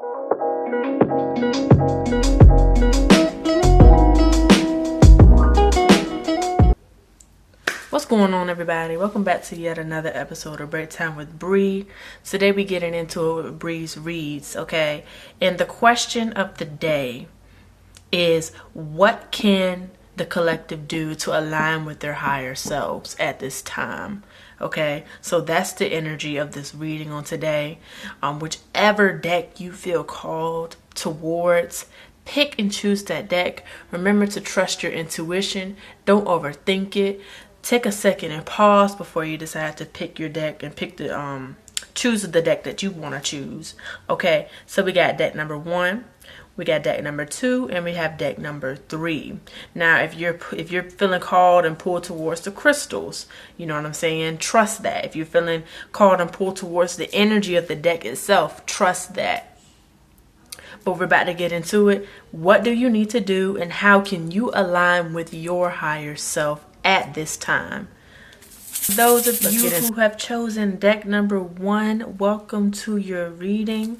What's going on, everybody? Welcome back to yet another episode of Break Time with Bree. Today we're getting into Bree's reads, okay? And the question of the day is, what can the collective do to align with their higher selves at this time? Okay, so that's the energy of this reading on today. Whichever deck you feel called towards, pick and choose that deck. Remember to trust your intuition. Don't overthink it. Take a second and pause before you decide to pick your deck and pick the choose the deck that you want to choose. Okay, so we got deck number 1, we got deck number 2, and we have deck number 3. Now, if you're feeling called and pulled towards the crystals, you know what I'm saying, trust that. If you're feeling called and pulled towards the energy of the deck itself, trust that. But we're about to get into it. What do you need to do, and how can you align with your higher self at this time? Those of you who have chosen deck number 1, welcome to your reading.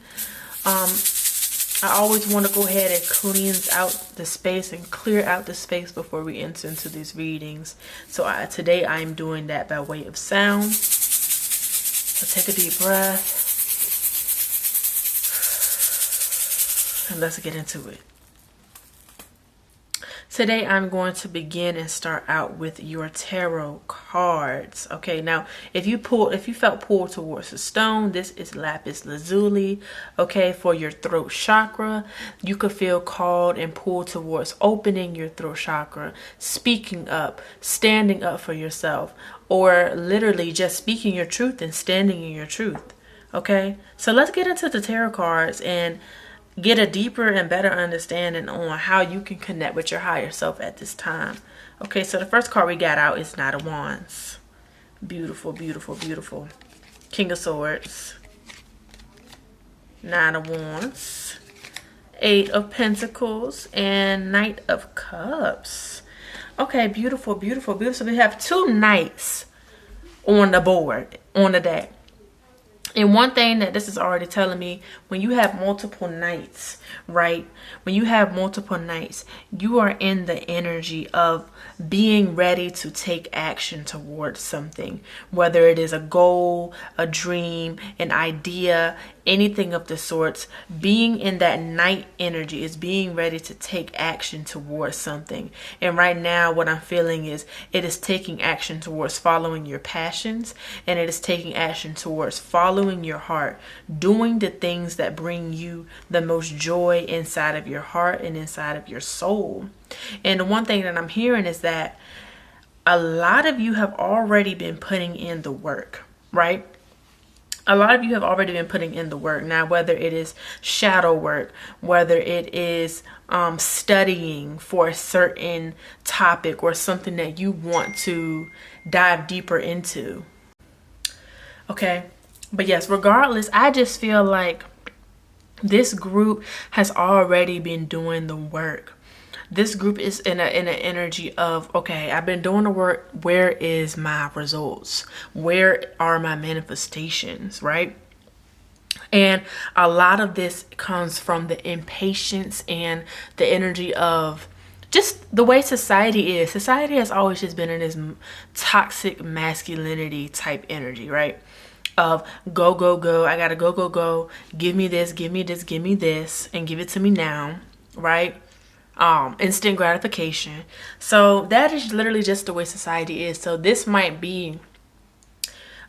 I always want to go ahead and cleanse out the space and clear out the space before we enter into these readings. So today I'm doing that by way of sound. So take a deep breath and let's get into it. Today I'm going to begin and start out with your tarot cards. Okay, now if you felt pulled towards a stone, this is lapis lazuli. Okay, for your throat chakra, you could feel called and pulled towards opening your throat chakra, speaking up, standing up for yourself, or literally just speaking your truth and standing in your truth. Okay, so let's get into the tarot cards and get a deeper and better understanding on how you can connect with your higher self at this time. Okay, so the first card we got out is Knight of Wands. Beautiful, beautiful, beautiful. King of Swords. Nine of Wands. 8 of Pentacles. And Knight of Cups. Okay, beautiful, beautiful, beautiful. So we have 2 knights on the board, on the deck. And one thing that this is already telling me, when you have multiple knights, right? When you have multiple knights, you are in the energy of being ready to take action towards something. Whether it is a goal, a dream, an idea, anything of the sorts, being in that knight energy is being ready to take action towards something. And right now what I'm feeling is it is taking action towards following your passions, and it is taking action towards following your heart, doing the things that bring you the most joy inside of your heart and inside of your soul. And the one thing that I'm hearing is that a lot of you have already been putting in the work, right? A lot of you have already been putting in the work. Now, whether it is shadow work, whether it is studying for a certain topic or something that you want to dive deeper into. Okay. But yes, regardless, I just feel like this group has already been doing the work. This group is in an energy of, okay, I've been doing the work. Where is my results? Where are my manifestations, right? And a lot of this comes from the impatience and the energy of just the way society is. Society has always just been in this toxic masculinity type energy, right? Of go, go, go. I gotta go, go, go. Give me this, give me this, give me this, and give it to me now, right? Instant gratification. So that is literally just the way society is. So this might be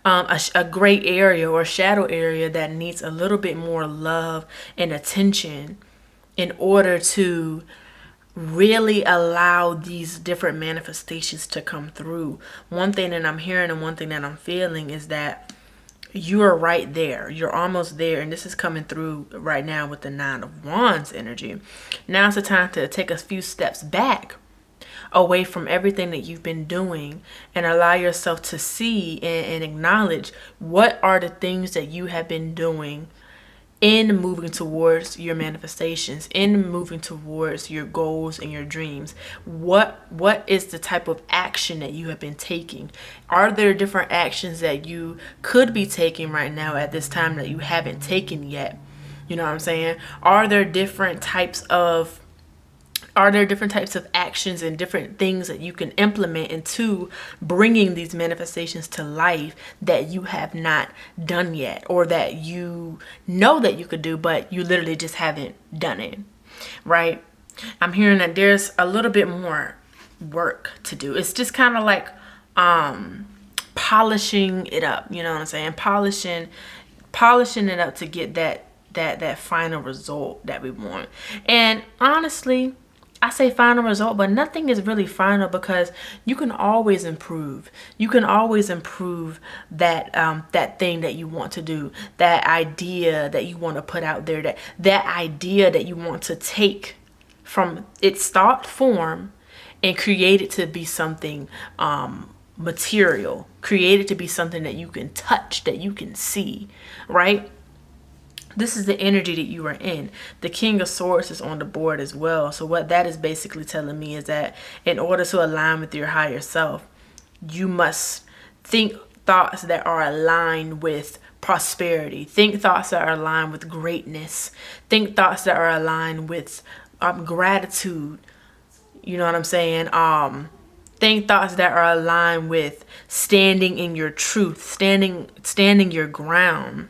a gray area or shadow area that needs a little bit more love and attention in order to really allow these different manifestations to come through. One thing that I'm hearing and one thing that I'm feeling is that you are right there. You're almost there. And this is coming through right now with the 9 of Wands energy. Now's the time to take a few steps back away from everything that you've been doing and allow yourself to see and acknowledge what are the things that you have been doing in moving towards your manifestations, in moving towards your goals and your dreams. What is the type of action that you have been taking? Are there different actions that you could be taking right now at this time that you haven't taken yet? You know what I'm saying? Are there different types of actions and different things that you can implement into bringing these manifestations to life that you have not done yet, or that you know that you could do, but you literally just haven't done it, right? I'm hearing that there's a little bit more work to do. It's just kind of like polishing it up, you know what I'm saying? Polishing it up to get that final result that we want. And honestly, I say final result, but nothing is really final, because you can always improve. You can always improve that that thing that you want to do, that idea that you want to put out there, that idea that you want to take from its thought form and create it to be something material, create it to be something that you can touch, that you can see, right? This is the energy that you are in. The King of Swords is on the board as well. So what that is basically telling me is that in order to align with your higher self, you must think thoughts that are aligned with prosperity. Think thoughts that are aligned with greatness. Think thoughts that are aligned with gratitude. You know what I'm saying? Think thoughts that are aligned with standing in your truth, standing your ground.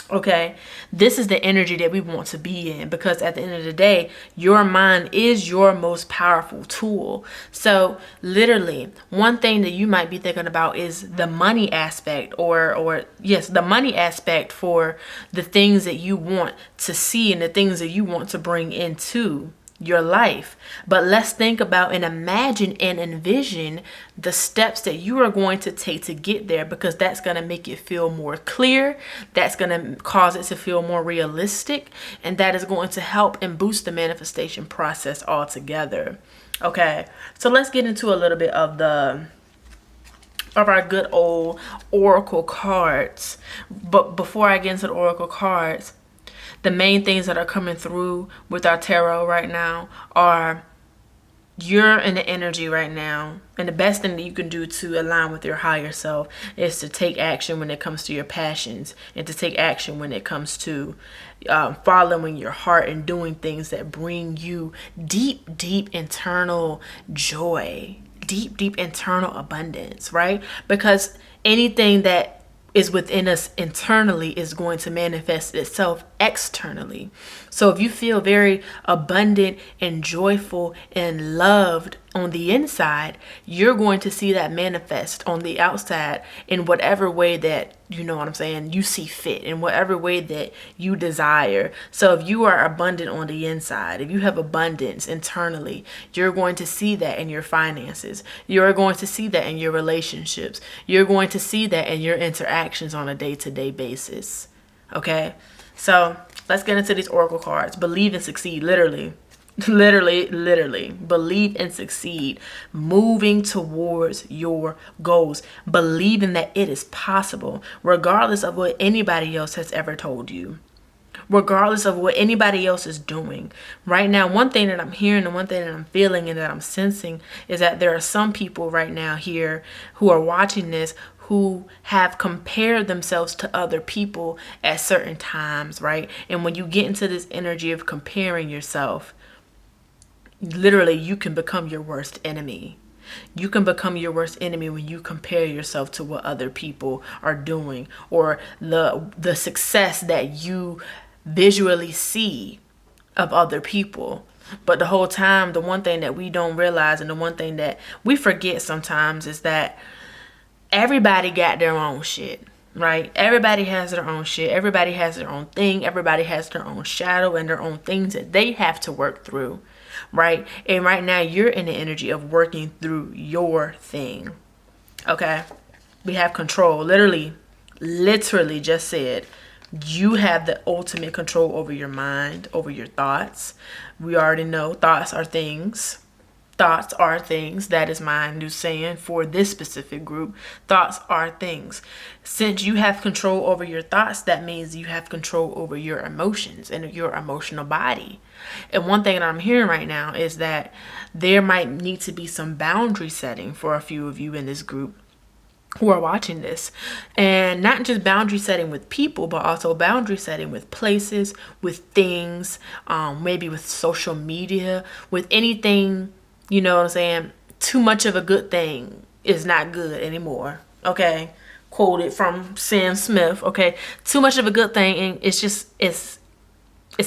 Okay, this is the energy that we want to be in, because at the end of the day, your mind is your most powerful tool. So literally, one thing that you might be thinking about is the money aspect, or yes, the money aspect for the things that you want to see and the things that you want to bring into your life. But let's think about and imagine and envision the steps that you are going to take to get there, because that's going to make it feel more clear. That's going to cause it to feel more realistic, and that is going to help and boost the manifestation process altogether. Okay, so let's get into a little bit of our good old oracle cards. But before I get into the oracle cards, the main things that are coming through with our tarot right now are you're in the energy right now. And the best thing that you can do to align with your higher self is to take action when it comes to your passions, and to take action when it comes to following your heart and doing things that bring you deep, deep internal joy, deep, deep internal abundance, right? Because anything that is within us internally is going to manifest itself externally. So if you feel very abundant and joyful and loved on the inside, you're going to see that manifest on the outside in whatever way that, you know what I'm saying, you see fit, in whatever way that you desire. So if you are abundant on the inside, if you have abundance internally, you're going to see that in your finances. You're going to see that in your relationships. You're going to see that in your interactions on a day-to-day basis. Okay? So let's get into these oracle cards. Believe and succeed, literally. Literally believe and succeed, moving towards your goals, believing that it is possible, regardless of what anybody else has ever told you, regardless of what anybody else is doing. Right now, one thing that I'm hearing and one thing that I'm feeling and that I'm sensing is that there are some people right now here who are watching this who have compared themselves to other people at certain times, right? And when you get into this energy of comparing yourself, literally, you can become your worst enemy. You can become your worst enemy when you compare yourself to what other people are doing, or the success that you visually see of other people. But the whole time, the one thing that we don't realize, and the one thing that we forget sometimes, is that everybody got their own shit. Right? Everybody has their own shit. Everybody has their own thing. Everybody has their own shadow and their own things that they have to work through. Right? And right now you're in the energy of working through your thing. Okay? We have control. Literally just said, you have the ultimate control over your mind, over your thoughts. We already know thoughts are things. Thoughts are things. That is my new saying for this specific group. Thoughts are things. Since you have control over your thoughts, that means you have control over your emotions and your emotional body. And one thing that I'm hearing right now is that there might need to be some boundary setting for a few of you in this group, who are watching this. And not just boundary setting with people, but also boundary setting with places, with things, maybe with social media, with anything, you know what I'm saying? Too much of a good thing is not good anymore. Okay. Quoted from Sam Smith. Okay. Too much of a good thing, and it's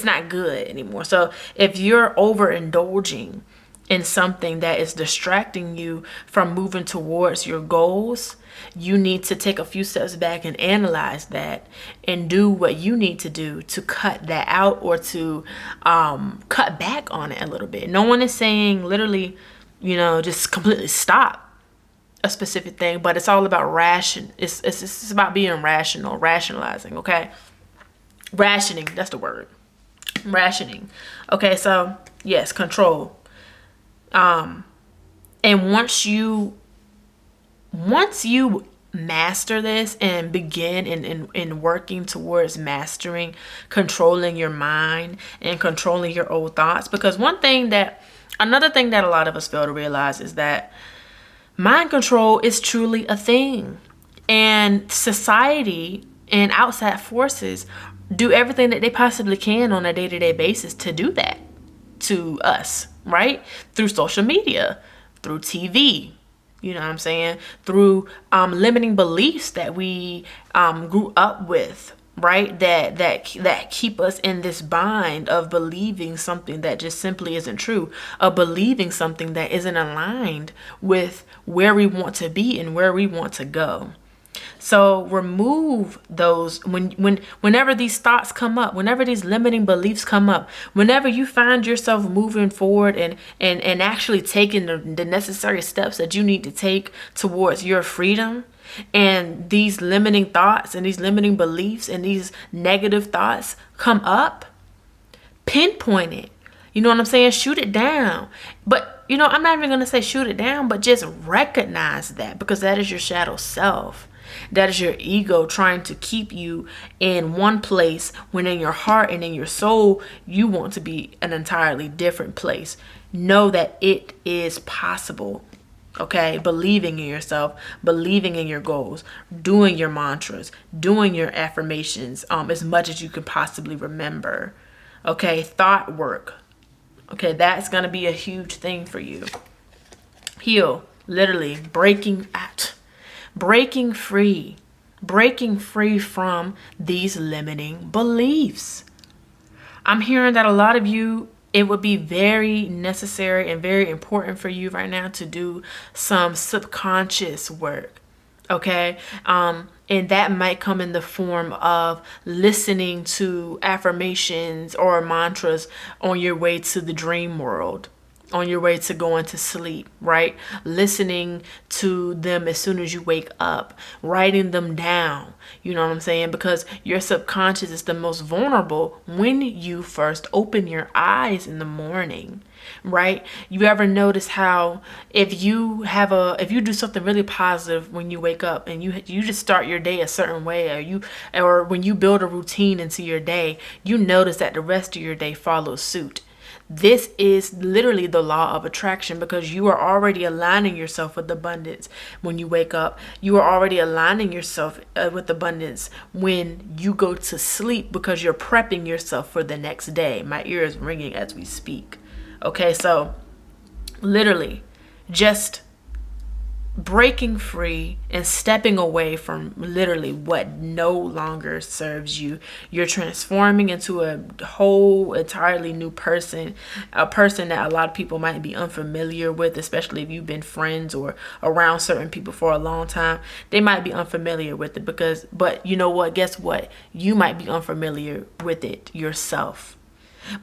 not good anymore. So if you're overindulging in something that is distracting you from moving towards your goals, you need to take a few steps back and analyze that and do what you need to do to cut that out, or to cut back on it a little bit. No one is saying literally, just completely stop a specific thing, but it's all about it's about being rational, rationalizing. Okay. Rationing, that's the word. Rationing. Okay. So yes, control. And once you master this and begin in working towards mastering, controlling your mind and controlling your old thoughts, because another thing that a lot of us fail to realize is that mind control is truly a thing, and society and outside forces do everything that they possibly can on a day-to-day basis to do that to us, right? Through social media, through TV, you know what I'm saying? Through limiting beliefs that we grew up with, right? That keep us in this bind of believing something that just simply isn't true, of believing something that isn't aligned with where we want to be and where we want to go. So remove those whenever these thoughts come up, whenever these limiting beliefs come up, whenever you find yourself moving forward and actually taking the necessary steps that you need to take towards your freedom, and these limiting thoughts and these limiting beliefs and these negative thoughts come up, pinpoint it. You know what I'm saying? Shoot it down. But, I'm not even going to say shoot it down, but just recognize that, because that is your shadow self. That is your ego trying to keep you in one place when in your heart and in your soul, you want to be an entirely different place. Know that it is possible. Okay, believing in yourself, believing in your goals, doing your mantras, doing your affirmations as much as you can possibly remember. Okay, thought work. Okay, that's going to be a huge thing for you. Heal, literally breaking free from these limiting beliefs. I'm hearing that a lot of you, it would be very necessary and very important for you right now to do some subconscious work. Okay. And that might come in the form of listening to affirmations or mantras on your way to the dream world, on your way to going to sleep, right? Listening to them as soon as you wake up, writing them down, you know what I'm saying? Because your subconscious is the most vulnerable when you first open your eyes in the morning, right? You ever notice how if you do something really positive when you wake up and you just start your day a certain way, or when you build a routine into your day, you notice that the rest of your day follows suit. This is literally the law of attraction, because you are already aligning yourself with abundance when you wake up. You are already aligning yourself with abundance when you go to sleep, because you're prepping yourself for the next day. My ear is ringing as we speak. Okay, so literally just breaking free and stepping away from literally what no longer serves you. You're transforming into a whole entirely new person, a person that a lot of people might be unfamiliar with, especially if you've been friends or around certain people for a long time. They might be unfamiliar with it but you know what? Guess what? You might be unfamiliar with it yourself,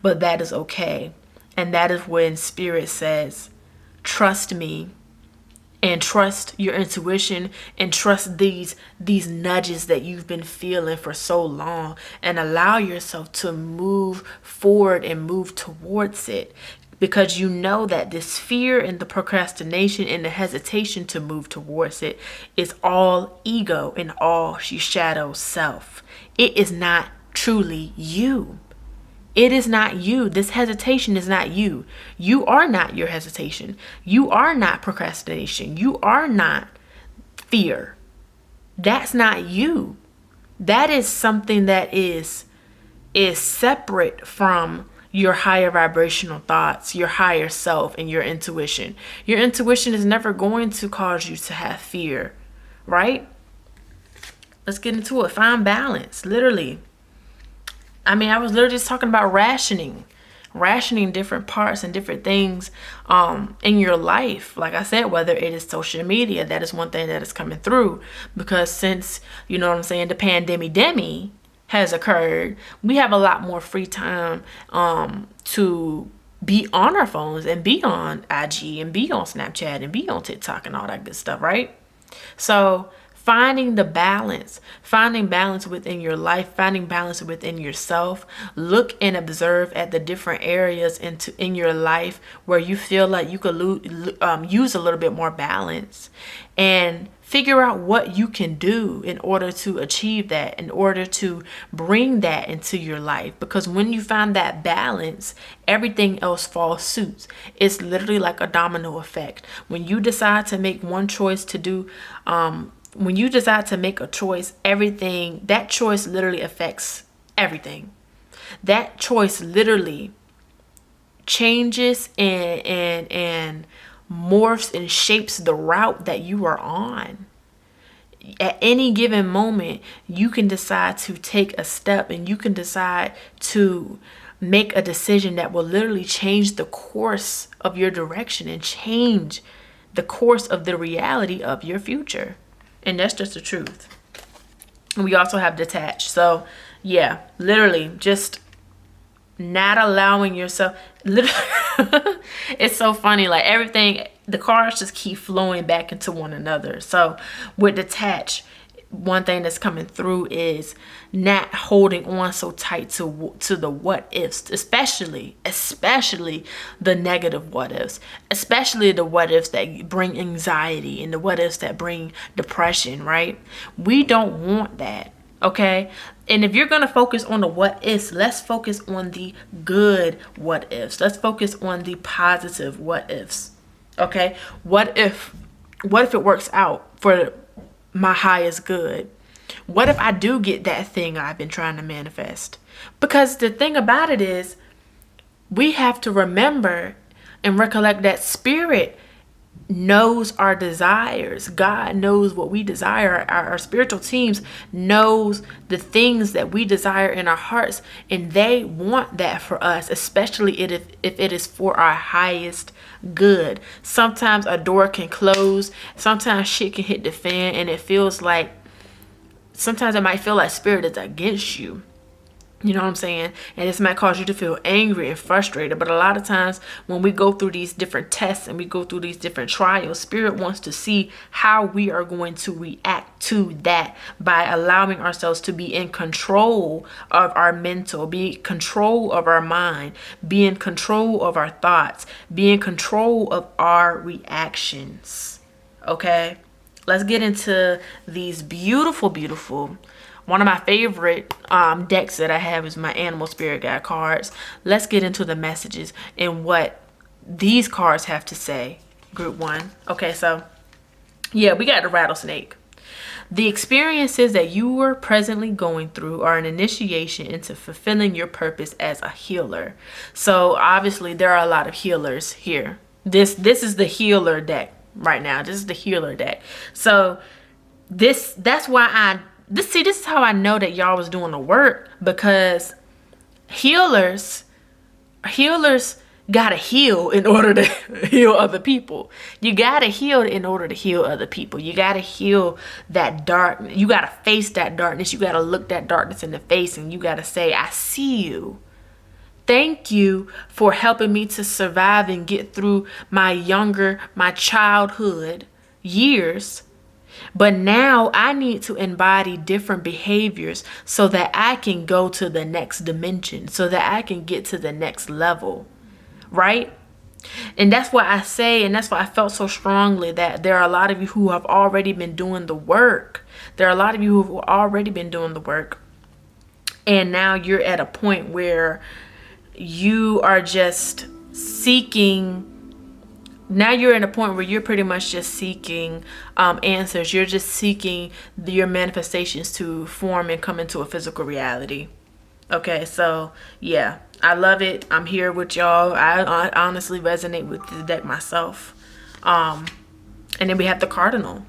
but that is okay. And that is when Spirit says, trust me. And trust your intuition, and trust these nudges that you've been feeling for so long, and allow yourself to move forward and move towards it, because you know that this fear and the procrastination and the hesitation to move towards it is all ego and all shadow self. It is not truly you. It is not you. This hesitation is not you. You are not your hesitation. You are not procrastination. You are not fear. That's not you. That is something that is separate from your higher vibrational thoughts, your higher self, and your intuition. Your intuition is never going to cause you to have fear, right? Let's get into it. Find balance, literally. I mean, I was literally just talking about rationing different parts and different things in your life. Like I said, whether it is social media, that is one thing that is coming through, because since, you know what I'm saying, the pandemic has occurred, we have a lot more free time to be on our phones and be on IG and be on Snapchat and be on TikTok and all that good stuff, right? So finding balance within your life, finding balance within yourself. Look and observe at the different areas in your life where you feel like you could use a little bit more balance, and figure out what you can do in order to achieve that, in order to bring that into your life. Because when you find that balance, everything else falls suit. It's literally like a domino effect. When you decide to make one choice to do, when you decide to make a choice, that choice literally affects everything. That choice literally changes and morphs and shapes the route that you are on. At any given moment, you can decide to take a step, and you can decide to make a decision that will literally change the course of your direction and change the course of the reality of your future. And that's just the truth. And we also have detached. So yeah, literally just not allowing yourself, literally, it's so funny, like everything, the cards just keep flowing back into one another. So with detached, one thing that's coming through is not holding on so tight to the what ifs, especially the negative what ifs, especially the what ifs that bring anxiety and the what ifs that bring depression, right? We don't want that. Okay. And if you're going to focus on the what ifs, let's focus on the good what ifs. Let's focus on the positive what ifs. Okay. What if it works out for my highest good? What if I do get that thing I've been trying to manifest? Because the thing about it is, we have to remember and recollect that spirit knows our desires. God knows what we desire. Our spiritual teams knows the things that we desire in our hearts, and they want that for us, especially if it is for our highest good. Sometimes a door can close, sometimes shit can hit the fan, and it feels like, sometimes it might feel like spirit is against you. You know what I'm saying? And this might cause you to feel angry and frustrated. But a lot of times when we go through these different tests and we go through these different trials, spirit wants to see how we are going to react to that by allowing ourselves to be in control of our mental, be in control of our mind, be in control of our thoughts, be in control of our reactions. Okay? Let's get into these beautiful, beautiful, one of my favorite decks that I have is my Animal Spirit Guide cards. Let's get into the messages and what these cards have to say. Group 1. Okay, so yeah, we got the rattlesnake. The experiences that you are presently going through are an initiation into fulfilling your purpose as a healer. So obviously there are a lot of healers here. This is the healer deck right now. This is the healer deck. So that's why this is how I know that y'all was doing the work, because healers gotta heal in order to heal other people. You gotta heal in order to heal other people. You gotta heal that darkness. You gotta face that darkness. You gotta look that darkness in the face, and you gotta say, I see you. Thank you for helping me to survive and get through my childhood years. But now I need to embody different behaviors so that I can go to the next dimension, so that I can get to the next level, right? And that's why I say, and that's why I felt so strongly that there are a lot of you who have already been doing the work. There are a lot of you who have already been doing the work. And now you're at a point where you are just seeking Now you're in a point where you're pretty much just seeking answers. You're just seeking your manifestations to form and come into a physical reality. Okay, so yeah, I love it. I'm here with y'all. I honestly resonate with the deck myself. And then we have the cardinal.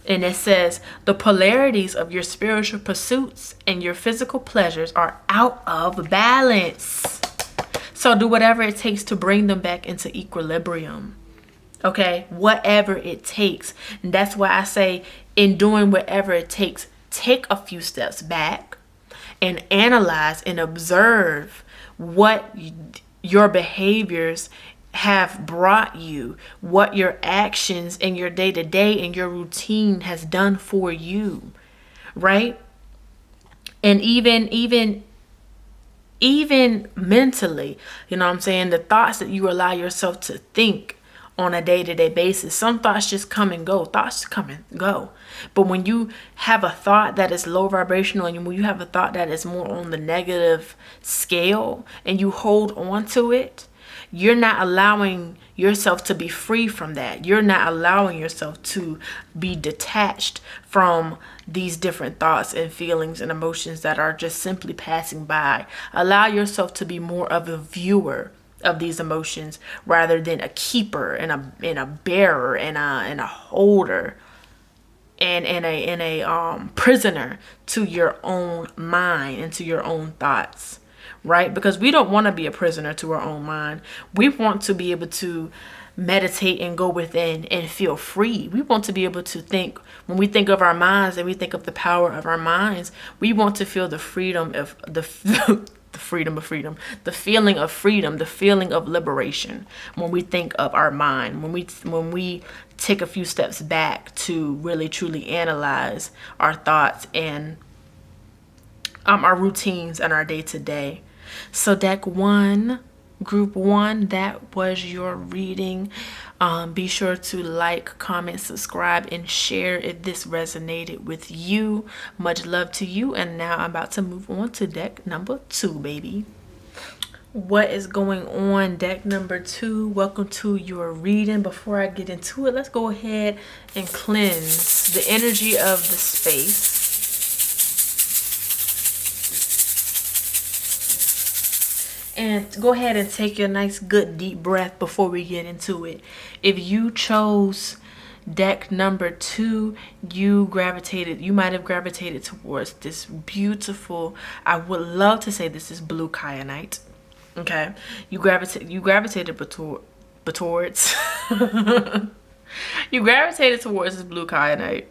And it says, the polarities of your spiritual pursuits and your physical pleasures are out of balance. So do whatever it takes to bring them back into equilibrium. Okay, whatever it takes. And that's why I say, in doing whatever it takes, take a few steps back and analyze and observe what your behaviors have brought you, what your actions and your day-to-day and your routine has done for you, right? And even mentally, you know what I'm saying, the thoughts that you allow yourself to think on a day-to-day basis. Some thoughts just come and go. Thoughts come and go. But when you have a thought that is low vibrational, and when you have a thought that is more on the negative scale, and you hold on to it, you're not allowing yourself to be free from that. You're not allowing yourself to be detached from these different thoughts and feelings and emotions that are just simply passing by. Allow yourself to be more of a viewer of these emotions rather than a keeper and a bearer and a holder and a prisoner to your own mind and to your own thoughts, right? Because we don't want to be a prisoner to our own mind. We want to be able to meditate and go within and feel free. We want to be able to think. When we think of our minds and we think of the power of our minds, we want to feel the freedom of the freedom, the feeling of freedom, the feeling of liberation. When we think of our mind, when we take a few steps back to really truly analyze our thoughts and our routines and our day-to-day. So deck 1, group 1, that was your reading. Be sure to like, comment, subscribe, and share if this resonated with you. Much love to you. And now I'm about to move on to deck number 2, baby. What is going on, deck number 2? Welcome to your reading. Before I get into it, let's go ahead and cleanse the energy of the space. And go ahead and take your nice good deep breath before we get into it. If you chose deck number 2, you might have gravitated towards this beautiful, I would love to say this is blue kyanite. Okay, you gravitated towards you gravitated towards this blue kyanite,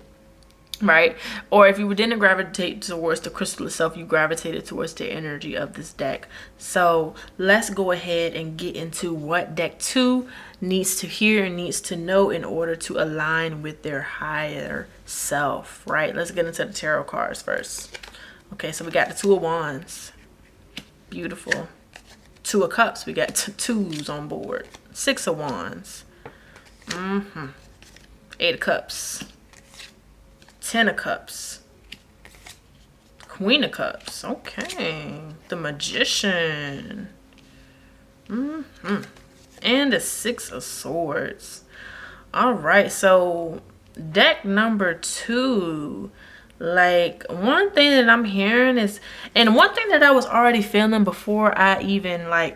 right? Or if you didn't gravitate towards the crystal itself, you gravitated towards the energy of this deck. So let's go ahead and get into what deck 2 needs to hear and needs to know in order to align with their higher self, right? Let's get into the tarot cards first. Okay, so we got the 2 of Wands. Beautiful. 2 of Cups. We got 2s on board. 6 of Wands. 8 of Cups. 10 of Cups. Queen of Cups. Okay. The Magician. And the 6 of Swords. All right. So deck number 2. Like, one thing that I'm hearing is, and one thing that I was already feeling before I even like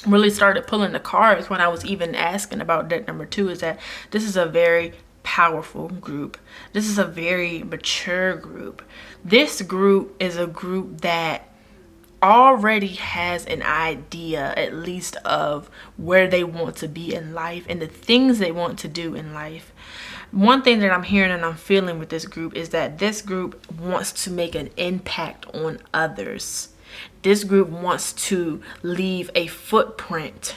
really started pulling the cards, when I was even asking about deck number 2, is that this is a very powerful group. This is a very mature group. This group is a group that already has an idea, at least, of where they want to be in life and the things they want to do in life. One thing that I'm hearing and I'm feeling with this group is that this group wants to make an impact on others. This group wants to leave a footprint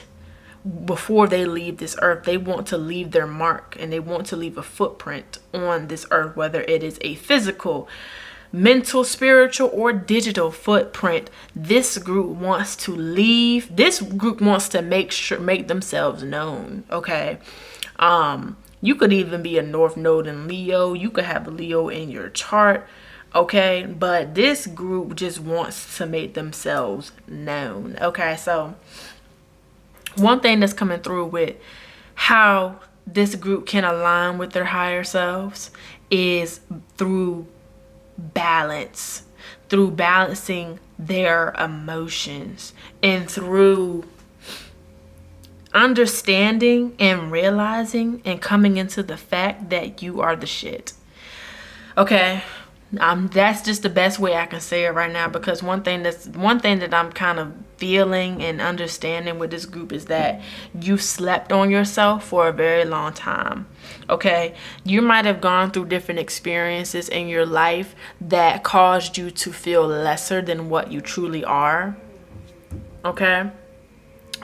before they leave this earth. They want to leave their mark and they want to leave a footprint on this earth, whether it is a physical, mental, spiritual, or digital footprint. This group wants to leave. This group wants to make themselves known. Okay. You could even be a North Node in Leo. You could have a Leo in your chart. Okay. But this group just wants to make themselves known. Okay. So one thing that's coming through with how this group can align with their higher selves is through balance, through balancing their emotions, and through understanding and realizing and coming into the fact that you are the shit. Okay, that's just the best way I can say it right now, because one thing that I'm kind of feeling and understanding with this group is that you slept on yourself for a very long time. Okay, you might have gone through different experiences in your life that caused you to feel lesser than what you truly are. Okay,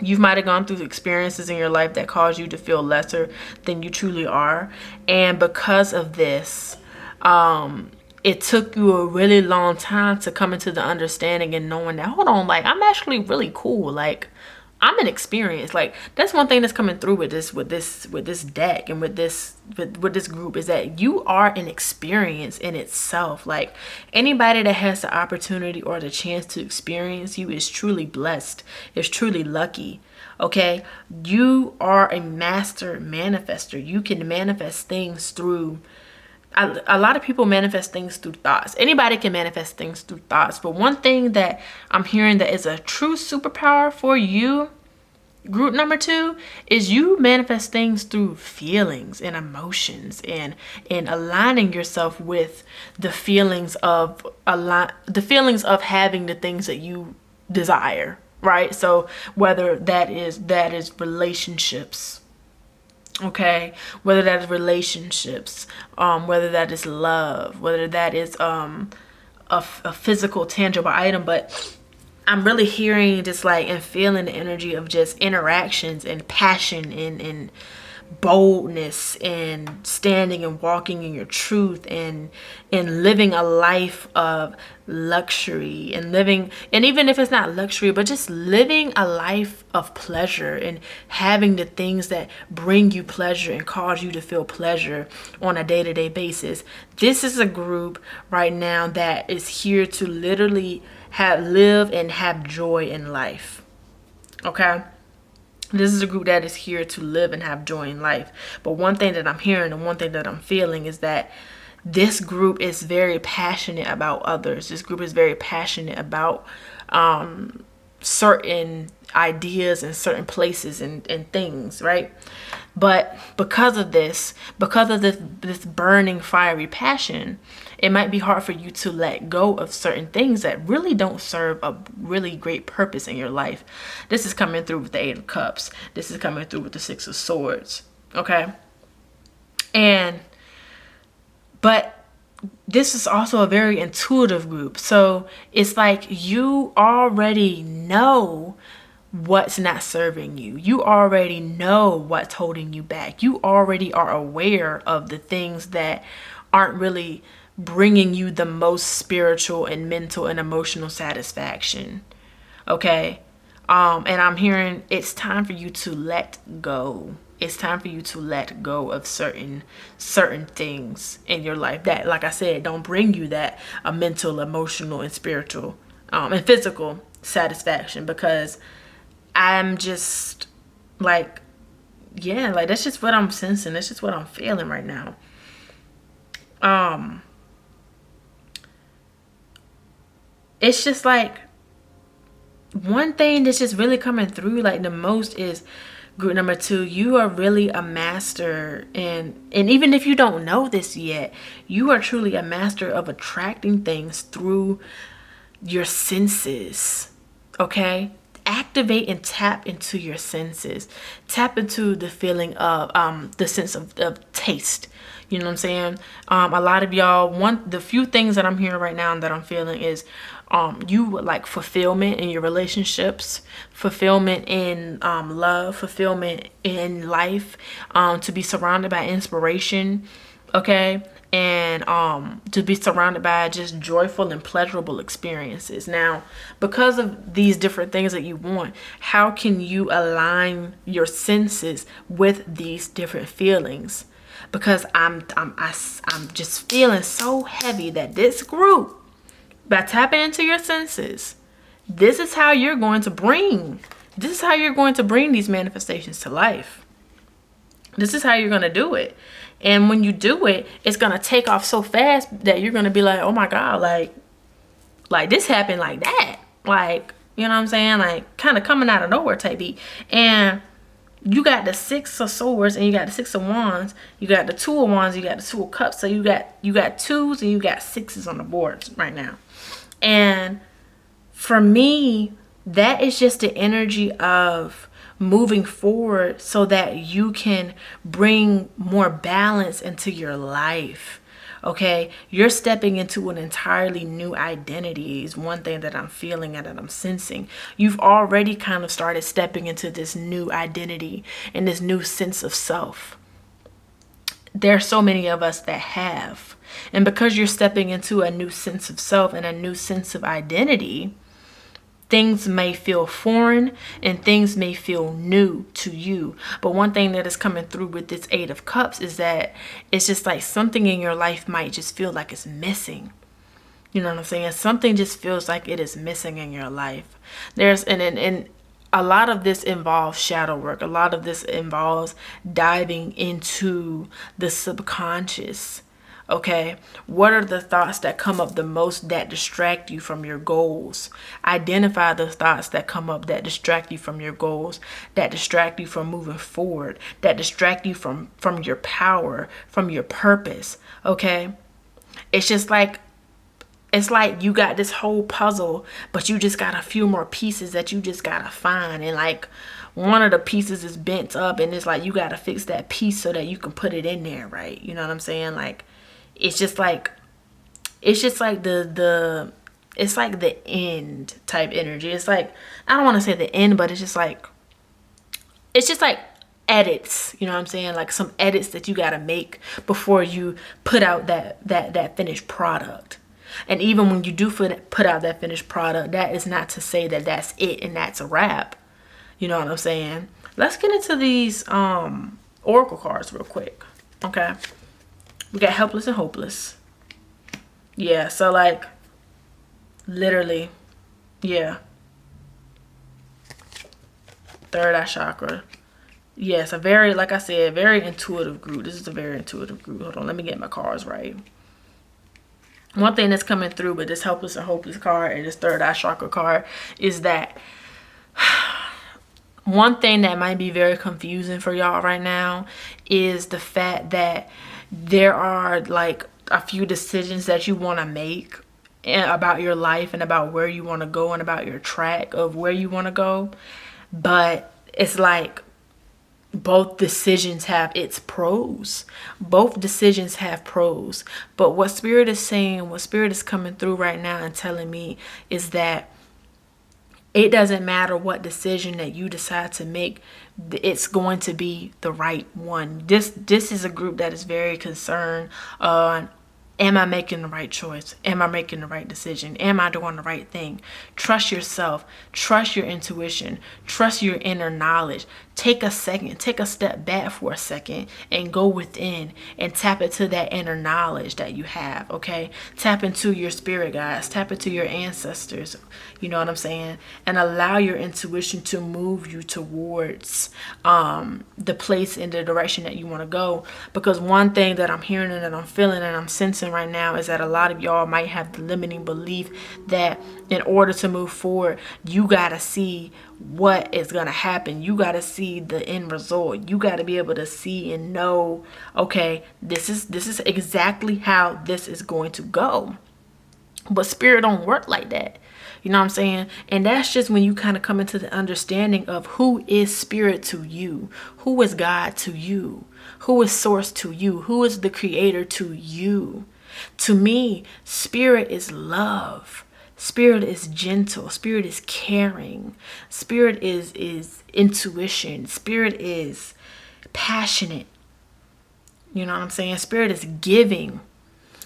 you might have gone through experiences in your life that caused you to feel lesser than you truly are, and because of this, it took you a really long time to come into the understanding and knowing that, hold on, like, I'm actually really cool. Like, I'm an experience. Like, that's one thing that's coming through with this deck and with this group, is that you are an experience in itself. Like, anybody that has the opportunity or the chance to experience you is truly blessed, is truly lucky. Okay, you are a master manifester. You can manifest things through, a lot of people manifest things through thoughts. Anybody can manifest things through thoughts. But one thing that I'm hearing that is a true superpower for you, group number 2, is you manifest things through feelings and emotions, and aligning yourself with the feelings of having the things that you desire, right? So whether that is relationships, okay, whether that is relationships, whether that is love, whether that is a physical tangible item, but I'm really hearing just like and feeling the energy of just interactions and passion and boldness and standing and walking in your truth and living a life of luxury and living, and even if it's not luxury, but just living a life of pleasure and having the things that bring you pleasure and cause you to feel pleasure on a day-to-day basis. This is a group right now that is here to literally live and have joy in life. Okay, this is a group that is here to live and have joy in life. But one thing that I'm hearing and one thing that I'm feeling is that this group is very passionate about others. This group is very passionate about certain ideas and certain places and things, right? But because of this burning fiery passion, it might be hard for you to let go of certain things that really don't serve a really great purpose in your life. This is coming through with the 8 of Cups. This is coming through with the 6 of Swords. Okay? But this is also a very intuitive group. So it's like you already know what's not serving you. You already know what's holding you back. You already are aware of the things that aren't really bringing you the most spiritual and mental and emotional satisfaction. Okay? And I'm hearing it's time for you to let go. It's time for you to let go of certain things in your life that, like I said, don't bring you that mental, emotional, and spiritual and physical satisfaction. Because I'm just like, yeah, like that's just what I'm sensing. That's just what I'm feeling right now. It's just like one thing that's just really coming through like the most is group number 2. You are really a master, and even if you don't know this yet, you are truly a master of attracting things through your senses. Okay? Activate and tap into your senses. Tap into the feeling of the sense of taste. You know what I'm saying? A lot of y'all, the few things that I'm hearing right now and that I'm feeling is you would like fulfillment in your relationships, fulfillment in love, fulfillment in life, to be surrounded by inspiration, okay? And to be surrounded by just joyful and pleasurable experiences. Now, because of these different things that you want, how can you align your senses with these different feelings? Because I'm just feeling so heavy that this group, by tapping into your senses, this is how you're going to bring these manifestations to life. This is how you're going to do it. And when you do it, it's going to take off so fast that you're going to be like, oh my God, like this happened like that. Like, you know what I'm saying? Like kind of coming out of nowhere type beat. And you got the 6 of swords and you got the 6 of wands. You got the 2 of wands, you got the 2 of cups. So you got 2s and you got 6s on the boards right now. And for me, that is just the energy of moving forward so that you can bring more balance into your life. Okay, you're stepping into an entirely new identity is one thing that I'm feeling and that I'm sensing. You've already kind of started stepping into this new identity and this new sense of self. There are so many of us that have. And because you're stepping into a new sense of self and a new sense of identity, things may feel foreign and things may feel new to you. But one thing that is coming through with this 8 of Cups is that it's just like something in your life might just feel like it's missing. You know what I'm saying? Something just feels like it is missing in your life. And a lot of this involves shadow work. A lot of this involves diving into the subconscious. Okay, what are the thoughts that come up the most that distract you from your goals? Identify the thoughts that come up that distract you from your goals, that distract you from moving forward, that distract you from your power, from your purpose. Okay, it's just like, it's like you got this whole puzzle, but you just got a few more pieces that you just gotta find. And like one of the pieces is bent up and it's like you gotta fix that piece so that you can put it in there, right? You know what I'm saying? Like it's just like the it's like the end type energy. It's like, I don't want to say the end, but it's just like edits, you know what I'm saying? Like some edits that you got to make before you put out that finished product. And even when you do put out that finished product, that is not to say that that's it and that's a wrap. You know what I'm saying? Let's get into these oracle cards real quick. Okay. We got helpless and hopeless. Yeah, so like literally, yeah. Third eye chakra. Yes, a very, like I said, very intuitive group. This is a very intuitive group. Hold on, let me get my cards right. One thing that's coming through with this helpless and hopeless card and this third eye chakra card is that one thing that might be very confusing for y'all right now is the fact that there are like a few decisions that you want to make about your life and about where you want to go and about your track of where you want to go. But it's like both decisions have its pros. Both decisions have pros. But what Spirit is saying, what Spirit is coming through right now and telling me is that it doesn't matter what decision that you decide to make, it's going to be the right one. This is a group that is very concerned on, am I making the right choice? Am I making the right decision? Am I doing the right thing? Trust yourself. Trust your intuition. Trust your inner knowledge. Take a second, take a step back for a second and go within and tap into that inner knowledge that you have, okay? Tap into your spirit guides, tap into your ancestors, you know what I'm saying? And allow your intuition to move you towards the place and the direction that you want to go. Because one thing that I'm hearing and that I'm feeling and I'm sensing right now is that a lot of y'all might have the limiting belief that in order to move forward, you gotta see what is gonna happen. You gotta see the end result. You gotta be able to see and know, okay, this is exactly how this is going to go. But Spirit don't work like that. You know what I'm saying? And that's just when you kind of come into the understanding of who is Spirit to you, who is God to you, who is Source to you, who is the Creator to you. To me, Spirit is love. Spirit is gentle. Spirit is caring. Spirit is intuition. Spirit is passionate. You know what I'm saying? Spirit is giving.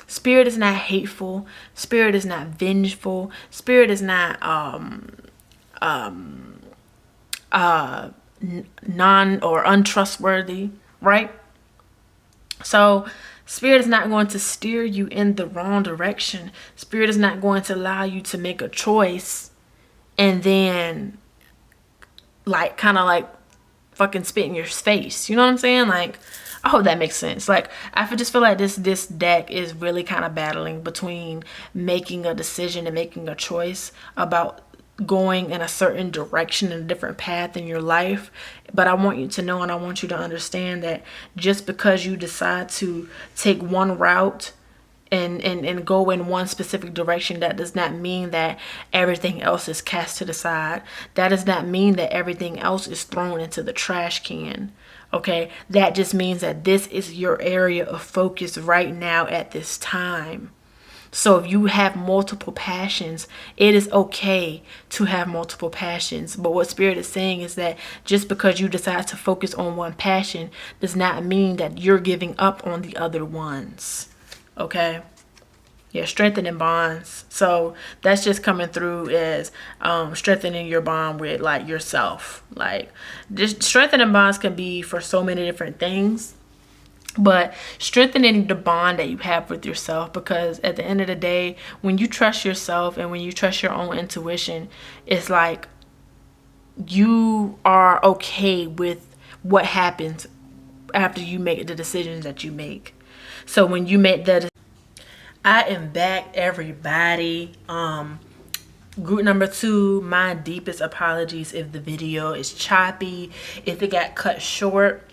Spirit is not hateful. Spirit is not vengeful. Spirit is not non or untrustworthy, right? So Spirit is not going to steer you in the wrong direction. Spirit is not going to allow you to make a choice and then like kind of like fucking spit in your face. You know what I'm saying? Like, I hope that makes sense. Like, I just feel like this deck is really kind of battling between making a decision and making a choice about going in a certain direction, in a different path in your life. But I want you to know, and I want you to understand, that just because you decide to take one route and go in one specific direction, that does not mean that everything else is cast to the side. That does not mean that everything else is thrown into the trash can. Okay, that just means that this is your area of focus right now at this time. So if you have multiple passions, it is okay to have multiple passions. But what Spirit is saying is that just because you decide to focus on one passion does not mean that you're giving up on the other ones. Okay? Yeah, strengthening bonds. So that's just coming through as strengthening your bond with like yourself. Like, just strengthening bonds can be for so many different things. But strengthening the bond that you have with yourself, because at the end of the day, when you trust yourself and when you trust your own intuition, it's like you are okay with what happens after you make the decisions that you make. So when you make that, I am back, everybody. Group number 2, my deepest apologies if the video is choppy, if it got cut short.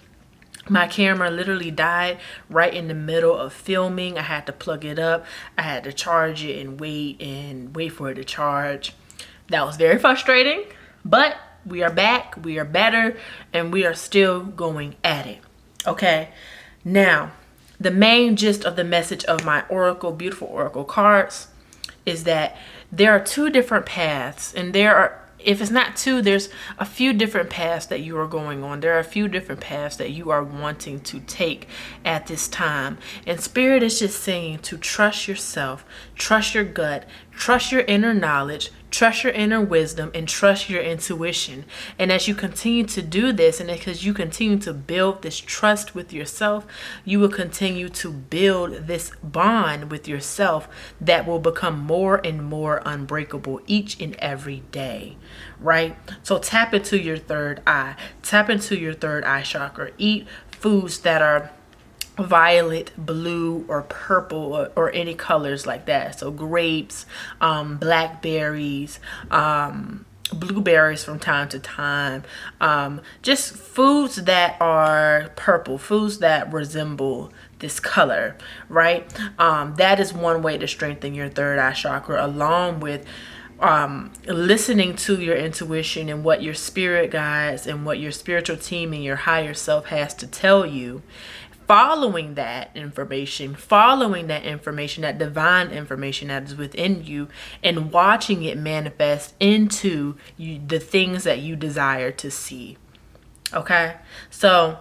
My camera literally died right in the middle of filming. I had to plug it up. I had to charge it and wait for it to charge. That was very frustrating, but we are back, we are better, and we are still going at it. Okay, now the main gist of the message of my oracle, beautiful oracle cards, is that there are 2 different paths, and there are, if it's not 2, there's a few different paths that you are going on. There are a few different paths that you are wanting to take at this time. And Spirit is just saying to trust yourself, trust your gut, trust your inner knowledge, trust your inner wisdom, and trust your intuition. And as you continue to do this, and because you continue to build this trust with yourself, you will continue to build this bond with yourself that will become more and more unbreakable each and every day, right? So tap into your third eye. Tap into your third eye chakra. Eat foods that are violet, blue, or purple, or any colors like that. So grapes, blackberries, blueberries from time to time, just foods that are purple, foods that resemble this color, right? That is one way to strengthen your third eye chakra, along with listening to your intuition and what your spirit guides and what your spiritual team and your higher self has to tell you. Following that information, that divine information that is within you, and watching it manifest into the things that you desire to see. Okay? So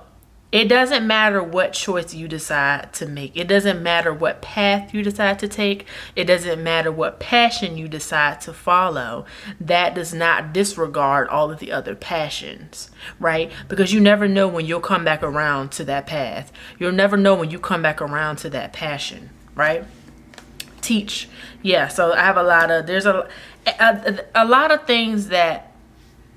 it doesn't matter what choice you decide to make. It doesn't matter what path you decide to take. It doesn't matter what passion you decide to follow. That does not disregard all of the other passions, right? Because you never know when you'll come back around to that path. You'll never know when you come back around to that passion, right? Teach. Yeah, so I have there's a lot of things that,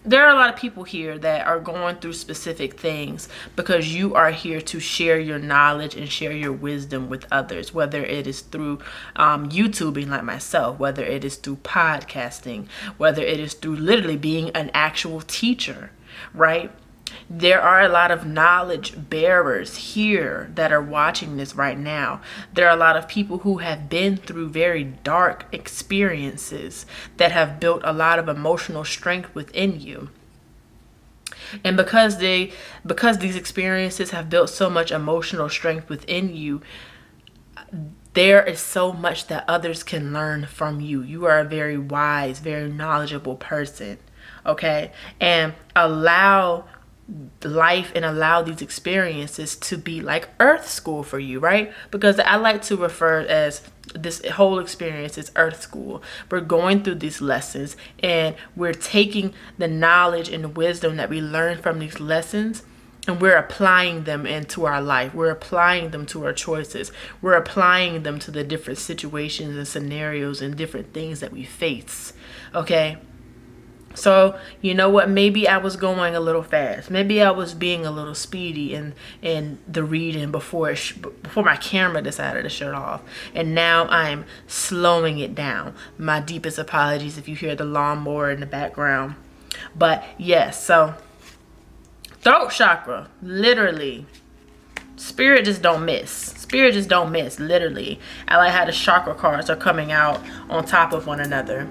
there are a lot of people here that are going through specific things because you are here to share your knowledge and share your wisdom with others, whether it is through YouTubing like myself, whether it is through podcasting, whether it is through literally being an actual teacher, right? There are a lot of knowledge bearers here that are watching this right now. There are a lot of people who have been through very dark experiences that have built a lot of emotional strength within you. And because these experiences have built so much emotional strength within you, there is so much that others can learn from you. You are a very wise, very knowledgeable person, okay? And allow life and allow these experiences to be like earth school for you, right? Because I like to refer as this whole experience is earth school. We're going through these lessons and we're taking the knowledge and the wisdom that we learn from these lessons and we're applying them into our life. We're applying them to our choices. We're applying them to the different situations and scenarios and different things that we face, okay? So, you know what? Maybe I was going a little fast. Maybe I was being a little speedy in the reading before my camera decided to shut off. And now I'm slowing it down. My deepest apologies if you hear the lawnmower in the background. But yes, so throat chakra, literally. Spirit just don't miss. Spirit just don't miss, literally. I like how the chakra cards are coming out on top of one another.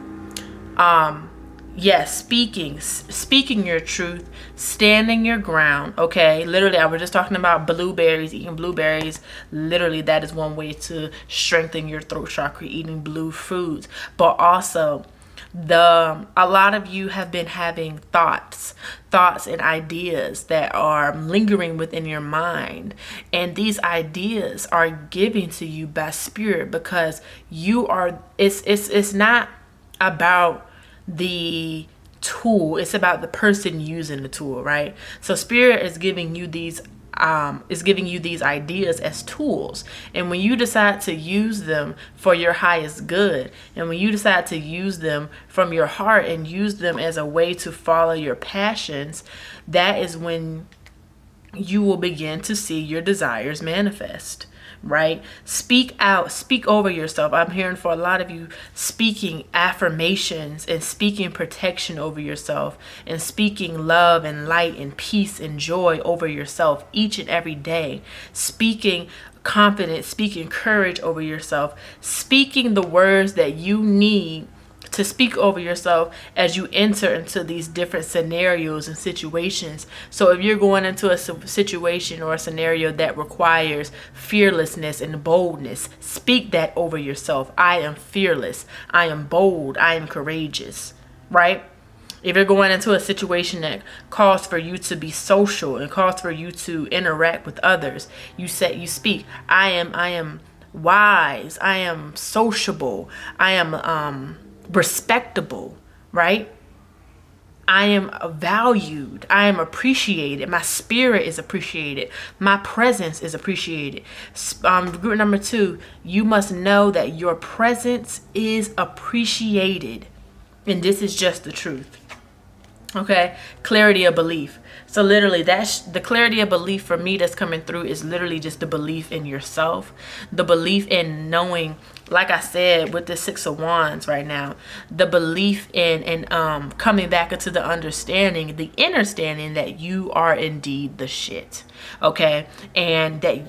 Yes, speaking your truth, standing your ground, okay? Literally, I was just talking about blueberries, eating blueberries. Literally, that is one way to strengthen your throat chakra, eating blue foods. But also, a lot of you have been having thoughts and ideas that are lingering within your mind, and these ideas are given to you by spirit, because you are, it's not about the tool, it's about the person using the tool, right? So spirit is giving you these ideas as tools, and when you decide to use them for your highest good, and when you decide to use them from your heart and use them as a way to follow your passions, that is when you will begin to see your desires manifest. Right? Speak out, speak over yourself. I'm hearing for a lot of you speaking affirmations and speaking protection over yourself, and speaking love and light and peace and joy over yourself each and every day. Speaking confidence, speaking courage over yourself, speaking the words that you need to speak over yourself as you enter into these different scenarios and situations. So if you're going into a situation or a scenario that requires fearlessness and boldness, speak that over yourself. I am fearless. I am bold. I am courageous, right? If you're going into a situation that calls for you to be social and calls for you to interact with others, you speak, I am wise. I am sociable. I am respectable, right? I am valued. I am appreciated. My spirit is appreciated. My presence is appreciated. Group number 2, you must know that your presence is appreciated. And this is just the truth. Okay, clarity of belief. So literally, that's the clarity of belief for me that's coming through, is literally just the belief in yourself, the belief in knowing, like I said with the 6 of Wands right now, the belief in coming back into the understanding, the understanding that you are indeed the shit. Okay, and that,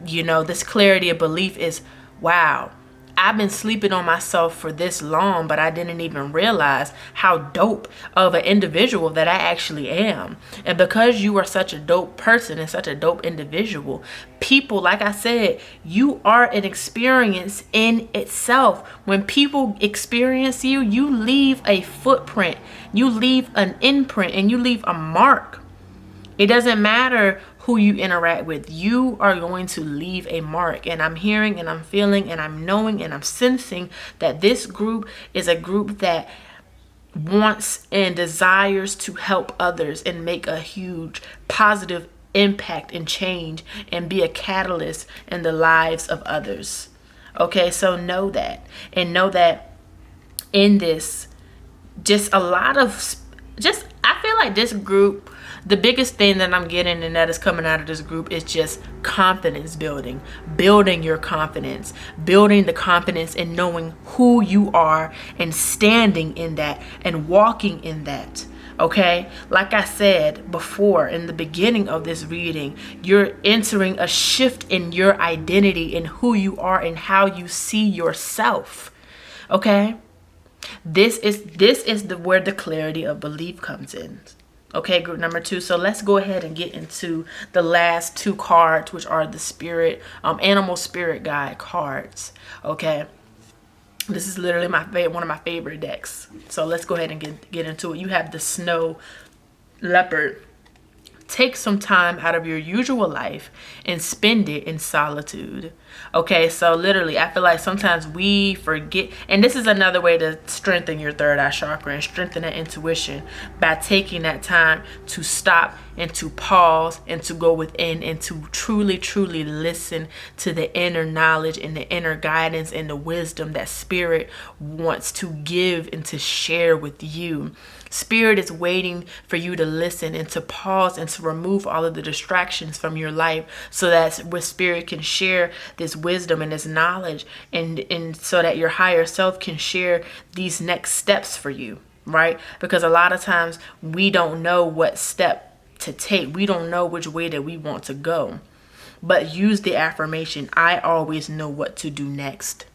you know, this clarity of belief is, wow, I've been sleeping on myself for this long, but I didn't even realize how dope of an individual that I actually am. And because you are such a dope person and such a dope individual, people, like I said, you are an experience in itself. When people experience you, you leave a footprint, you leave an imprint, and you leave a mark. It doesn't matter who you interact with, you are going to leave a mark. And I'm hearing and I'm feeling and I'm knowing and I'm sensing that this group is a group that wants and desires to help others and make a huge positive impact and change and be a catalyst in the lives of others. Okay, so know that, and know that in this, just a lot of, I feel like this group, the biggest thing that I'm getting and that is coming out of this group is just confidence building your confidence, building the confidence in knowing who you are and standing in that and walking in that. Okay, like I said before in the beginning of this reading, you're entering a shift in your identity and who you are and how you see yourself. Okay, this is where the clarity of belief comes in. Okay, group number 2. So let's go ahead and get into the last 2 cards, which are the spirit, animal spirit guide cards. Okay, this is literally one of my favorite decks. So let's go ahead and get into it. You have the snow leopard. Take some time out of your usual life and spend it in solitude. Okay, so literally, I feel like sometimes we forget, and this is another way to strengthen your third eye chakra and strengthen that intuition by taking that time to stop and to pause and to go within and to truly, truly listen to the inner knowledge and the inner guidance and the wisdom that Spirit wants to give and to share with you. Spirit is waiting for you to listen and to pause and to remove all of the distractions from your life so that with Spirit can share this wisdom and this knowledge and so that your higher self can share these next steps for you, right? Because a lot of times we don't know what step to take. We don't know which way that we want to go. But use the affirmation, I always know what to do next.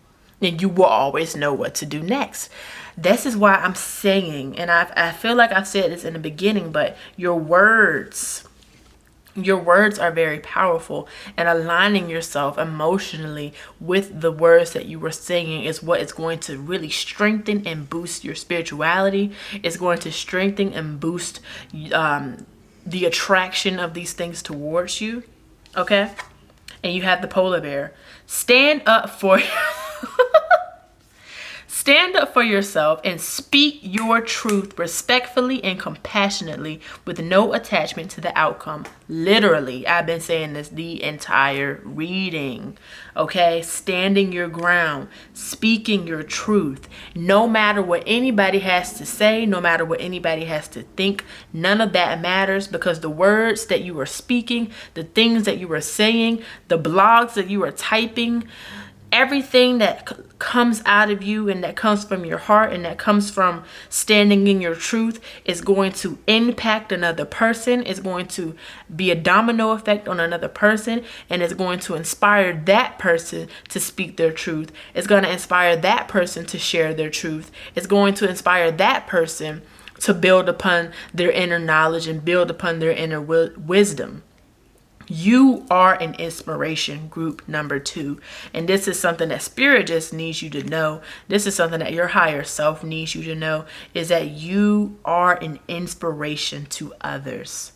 And you will always know what to do next. This is why I'm saying, and I feel like I've said this in the beginning, but your words are very powerful, and aligning yourself emotionally with the words that you were saying is what is going to really strengthen and boost your spirituality. It's going to strengthen and boost the attraction of these things towards you. Okay? And you have the polar bear. Stand up for Stand up for yourself and speak your truth respectfully and compassionately with no attachment to the outcome. Literally, I've been saying this the entire reading. Okay? Standing your ground, speaking your truth. No matter what anybody has to say, no matter what anybody has to think, none of that matters, because the words that you are speaking, the things that you are saying, the blogs that you are typing, everything that comes out of you and that comes from your heart and that comes from standing in your truth is going to impact another person. It's going to be a domino effect on another person, and it's going to inspire that person to speak their truth. It's going to inspire that person to share their truth. It's going to inspire that person to build upon their inner knowledge and build upon their inner wisdom. You are an inspiration, group number 2. And this is something that Spirit just needs you to know. This is something that your higher self needs you to know, is that you are an inspiration to others.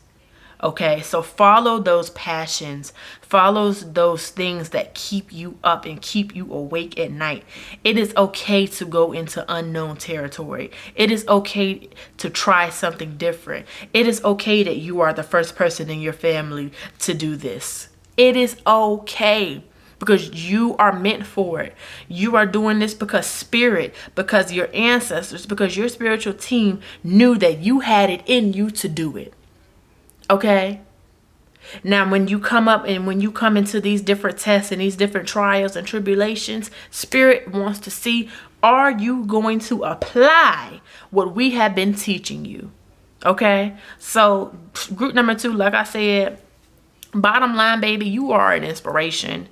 Okay, so follow those passions, follow those things that keep you up and keep you awake at night. It is okay to go into unknown territory. It is okay to try something different. It is okay that you are the first person in your family to do this. It is okay, because you are meant for it. You are doing this because Spirit, because your ancestors, because your spiritual team knew that you had it in you to do it. Okay? Now, when you come up and when you come into these different tests and these different trials and tribulations, Spirit wants to see, are you going to apply what we have been teaching you? Okay? So, group number 2, like I said, bottom line, baby, you are an inspiration.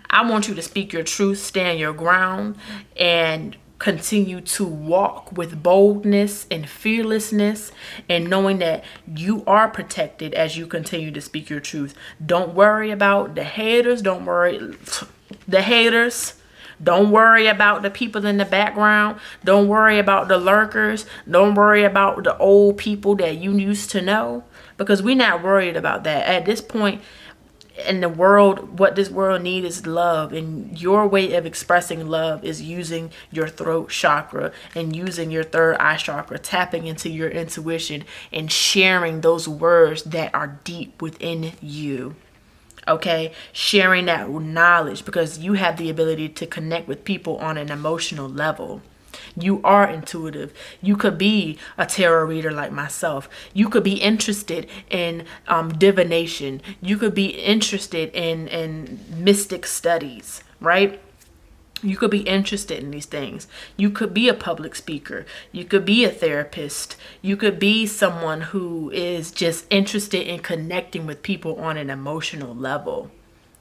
I want you to speak your truth, stand your ground, and continue to walk with boldness and fearlessness, and knowing that you are protected as you continue to speak your truth. Don't worry about the haters. Don't worry about the people in the background. Don't worry about the lurkers. Don't worry about the old people that you used to know, because we're not worried about that. At this point in the world, what this world needs is love, and your way of expressing love is using your throat chakra and using your third eye chakra, tapping into your intuition and sharing those words that are deep within you. Okay, sharing that knowledge, because you have the ability to connect with people on an emotional level. You are intuitive. You could be a tarot reader like myself. You could be interested in divination. You could be interested in mystic studies, right? You could be interested in these things. You could be a public speaker. You could be a therapist. You could be someone who is just interested in connecting with people on an emotional level.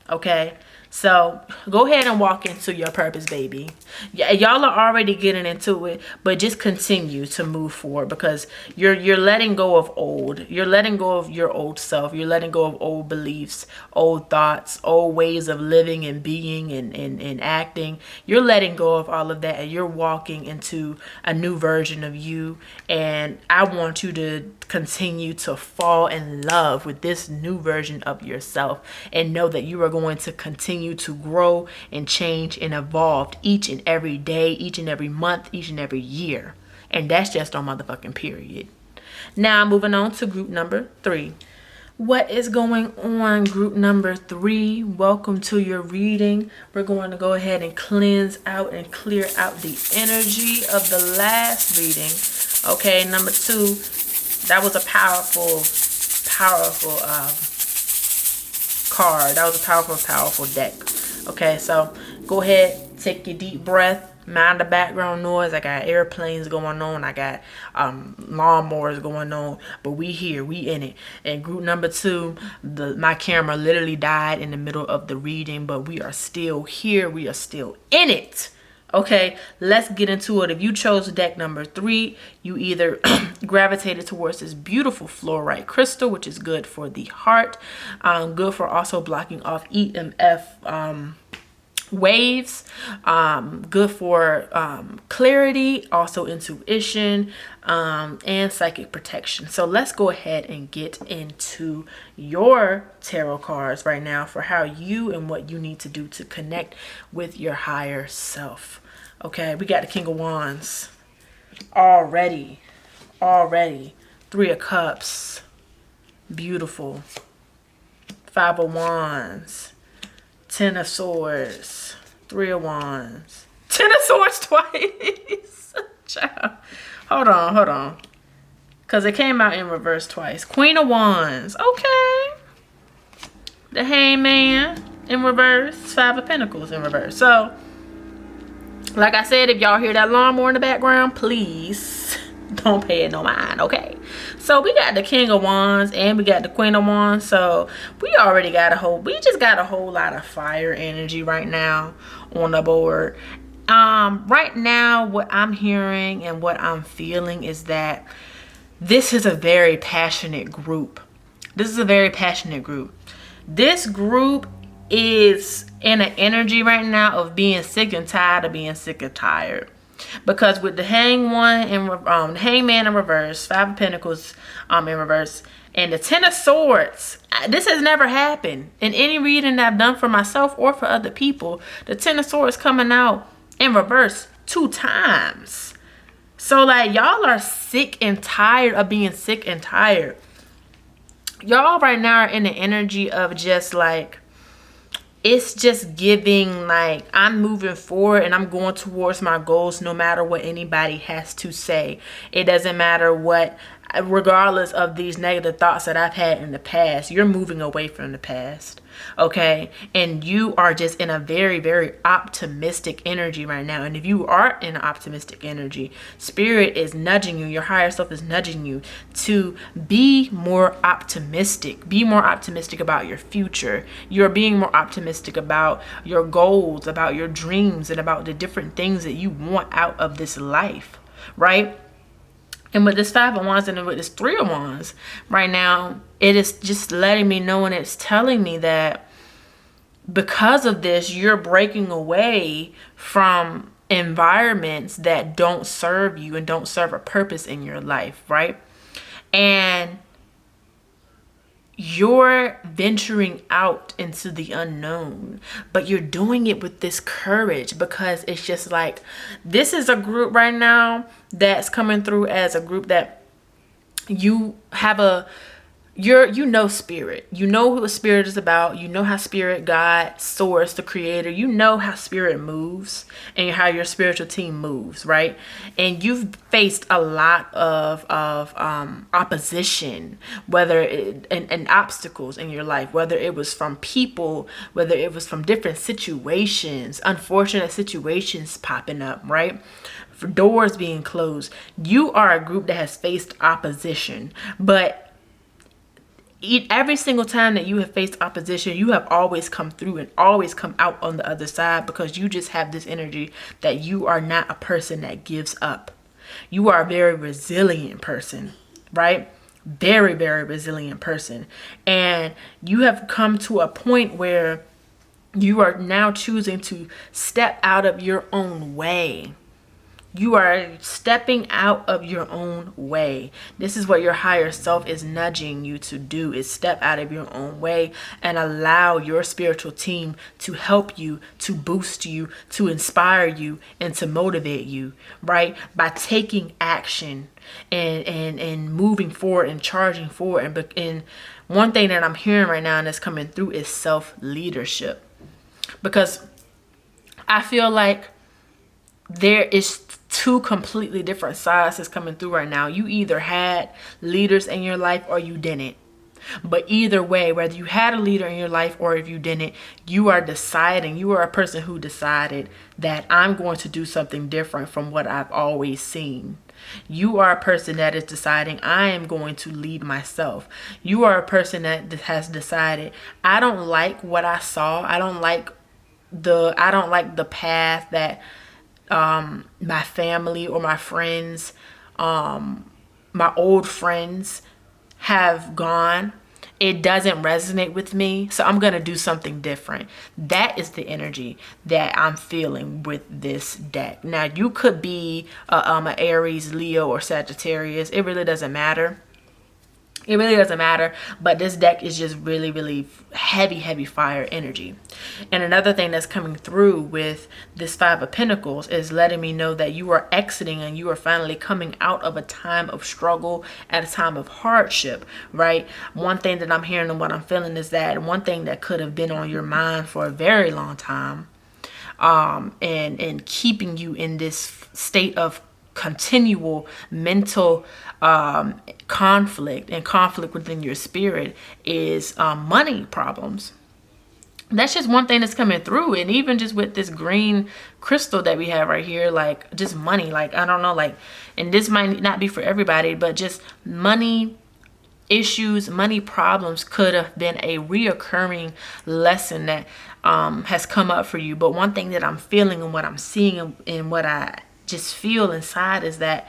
Okay? So go ahead and walk into your purpose, baby. Y'all are already getting into it, but just continue to move forward, because you're letting go of old. You're letting go of your old self. You're letting go of old beliefs, old thoughts, old ways of living and being and acting. You're letting go of all of that, and you're walking into a new version of you. And I want you to continue to fall in love with this new version of yourself, and know that you are going to continue continue to grow and change and evolve each and every day, each and every month, each and every year. And that's just on motherfucking period. Now moving on to group number 3. What is going on, group number 3? Welcome to your reading. We're going to go ahead and cleanse out and clear out the energy of the last reading. Okay, number 2, that was a powerful card. That was a powerful deck. Okay, so go ahead, take your deep breath. Mind the background noise. I got airplanes going on. I got lawnmowers going on. But we here. We in it. And group number 2, my camera literally died in the middle of the reading. But we are still here. We are still in it. Okay, let's get into it. If you chose deck number 3, you either gravitated towards this beautiful fluorite crystal, which is good for the heart. Good for also blocking off EMF waves, good for clarity, also intuition, and psychic protection. So let's go ahead and get into your tarot cards right now for how you and what you need to do to connect with your higher self. Okay, we got the King of Wands already. 3 of Cups, beautiful. 5 of Wands, 10 of Swords, 3 of Wands, 10 of Swords twice. Child. Hold on. Because it came out in reverse twice. Queen of Wands. Okay. The Hangman in reverse. 5 of Pentacles in reverse. So, like I said, if y'all hear that lawnmower in the background, please don't pay it no mind, okay? So we got the King of Wands and we got the Queen of Wands. So we just got a whole lot of fire energy right now on the board. Right now, what I'm hearing and what I'm feeling is that this is a very passionate group. This group is in an energy right now of being sick and tired of being sick and tired. Because with the Hangman in reverse, 5 of Pentacles in reverse, and the 10 of Swords, this has never happened in any reading that I've done for myself or for other people. The 10 of Swords coming out in reverse 2 times. So like y'all are sick and tired of being sick and tired. Y'all right now are in the energy of just like, it's just giving like I'm moving forward and I'm going towards my goals no matter what anybody has to say. It doesn't matter what, regardless of these negative thoughts that I've had in the past, you're moving away from the past. Okay, and you are just in a very, very optimistic energy right now. And if you are in an optimistic energy, spirit is nudging you, your higher self is nudging you to be more optimistic about your future. You're being more optimistic about your goals, about your dreams, and about the different things that you want out of this life, right? And with this 5 of Wands and with this 3 of Wands right now, it is just letting me know, and it's telling me that because of this, you're breaking away from environments that don't serve you and don't serve a purpose in your life, right? And you're venturing out into the unknown, but you're doing it with this courage because it's just like, this is a group right now that's coming through as a group that you have you know spirit. You know who the spirit is about. You know how spirit, God, source, the creator, you know how spirit moves and how your spiritual team moves, right? And you've faced a lot of opposition, and obstacles in your life, whether it was from people, whether it was from different situations, unfortunate situations popping up, right? For doors being closed. You are a group that has faced opposition, but every single time that you have faced opposition, you have always come through and always come out on the other side, because you just have this energy that you are not a person that gives up. You are a very resilient person, right? Very, very resilient person. And you have come to a point where you are now choosing to step out of your own way. You are stepping out of your own way. This is what your higher self is nudging you to do, is step out of your own way and allow your spiritual team to help you, to boost you, to inspire you, and to motivate you, right? By taking action and moving forward and charging forward. And one thing that I'm hearing right now and that's coming through is self-leadership. Because I feel like there is two completely different sides that's coming through right now. You either had leaders in your life or you didn't. But either way, whether you had a leader in your life or if you didn't, you are deciding, you are a person who decided that I'm going to do something different from what I've always seen. You are a person that is deciding I am going to lead myself. You are a person that has decided I don't like what I saw. I don't like the path that my family or my friends, my old friends have gone. It doesn't resonate with me, so I'm going to do something different. That is the energy that I'm feeling with this deck. Now, you could be an Aries, Leo, or Sagittarius. It really doesn't matter. It really doesn't matter, but this deck is just really, really heavy fire energy. And another thing that's coming through with this Five of Pentacles is letting me know that you are exiting and you are finally coming out of a time of struggle, at a time of hardship, right? One thing that I'm hearing and what I'm feeling is that one thing that could have been on your mind for a very long time, and keeping you in this state of continual mental conflict within your spirit is money problems. That's just one thing that's coming through. And even just with this green crystal that we have right here, like just money, like I don't know, like, and this might not be for everybody, but just money issues, money problems could have been a reoccurring lesson that has come up for you. But one thing that I'm feeling and what I'm seeing and what I just feel inside is that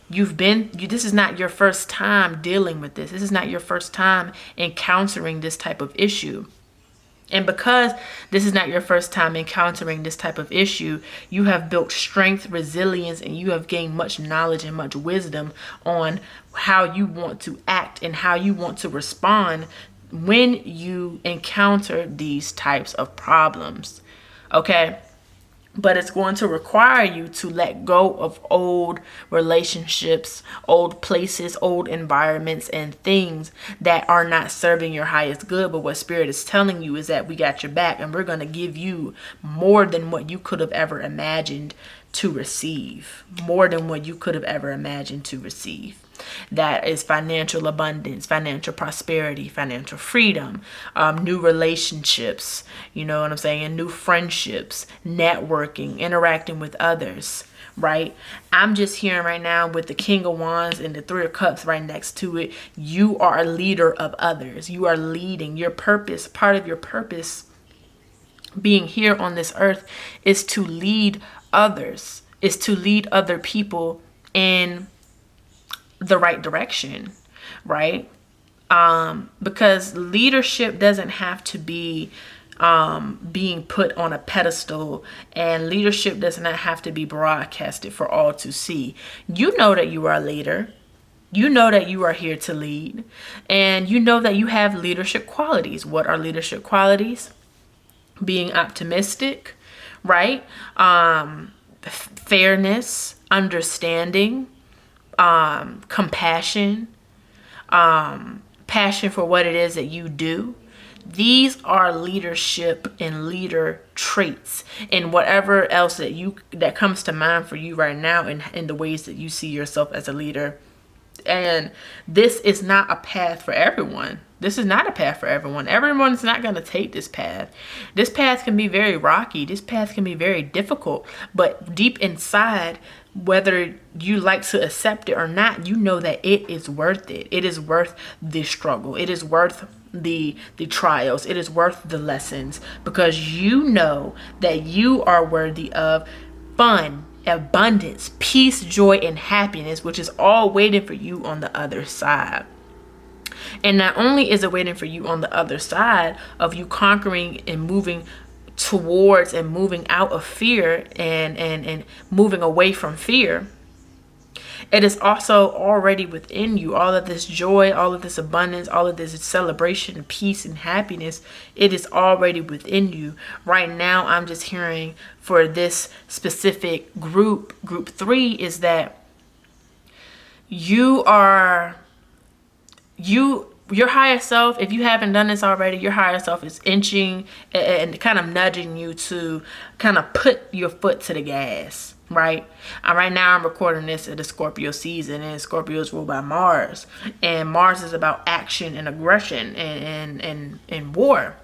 this is not your first time dealing with this. This is not your first time encountering this type of issue. And because this is not your first time encountering this type of issue, you have built strength, resilience, and you have gained much knowledge and much wisdom on how you want to act and how you want to respond when you encounter these types of problems. Okay? But it's going to require you to let go of old relationships, old places, old environments, and things that are not serving your highest good. But what Spirit is telling you is that we got your back and we're going to give you more than what you could have ever imagined to receive. More than what you could have ever imagined to receive. That is financial abundance, financial prosperity, financial freedom, new relationships, you know what I'm saying, new friendships, networking, interacting with others, right? I'm just hearing right now with the King of Wands and the Three of Cups right next to it, you are a leader of others. You are leading. Your purpose, part of your purpose being here on this earth is to lead others, is to lead other people in the right direction, right? Because leadership doesn't have to be being put on a pedestal, and leadership does not have to be broadcasted for all to see. You know that you are a leader. You know that you are here to lead, and you know that you have leadership qualities. What are leadership qualities? Being optimistic, right? Fairness, understanding, compassion, passion for what it is that you do. These are leadership and leader traits, and whatever else that comes to mind for you right now in the ways that you see yourself as a leader. And this is not a path for everyone. This is not a path for everyone. Everyone's not going to take this path. This path can be very rocky. This path can be very difficult. But deep inside, whether you like to accept it or not, you know that it is worth it. It is worth the struggle. It is worth the trials. It is worth the lessons, because you know that you are worthy of fun, abundance, peace, joy, and happiness, which is all waiting for you on the other side. And not only is it waiting for you on the other side of you conquering and moving towards and moving out of fear and moving away from fear, it is also already within you. All of this joy, all of this abundance, all of this celebration, peace, and happiness, it is already within you. Right now, I'm just hearing for this specific group 3, is that your higher self, if you haven't done this already, your higher self is inching and kind of nudging you to kind of put your foot to the gas, right? Right now I'm recording this at the Scorpio season, and Scorpio is ruled by Mars, and Mars is about action and aggression and war.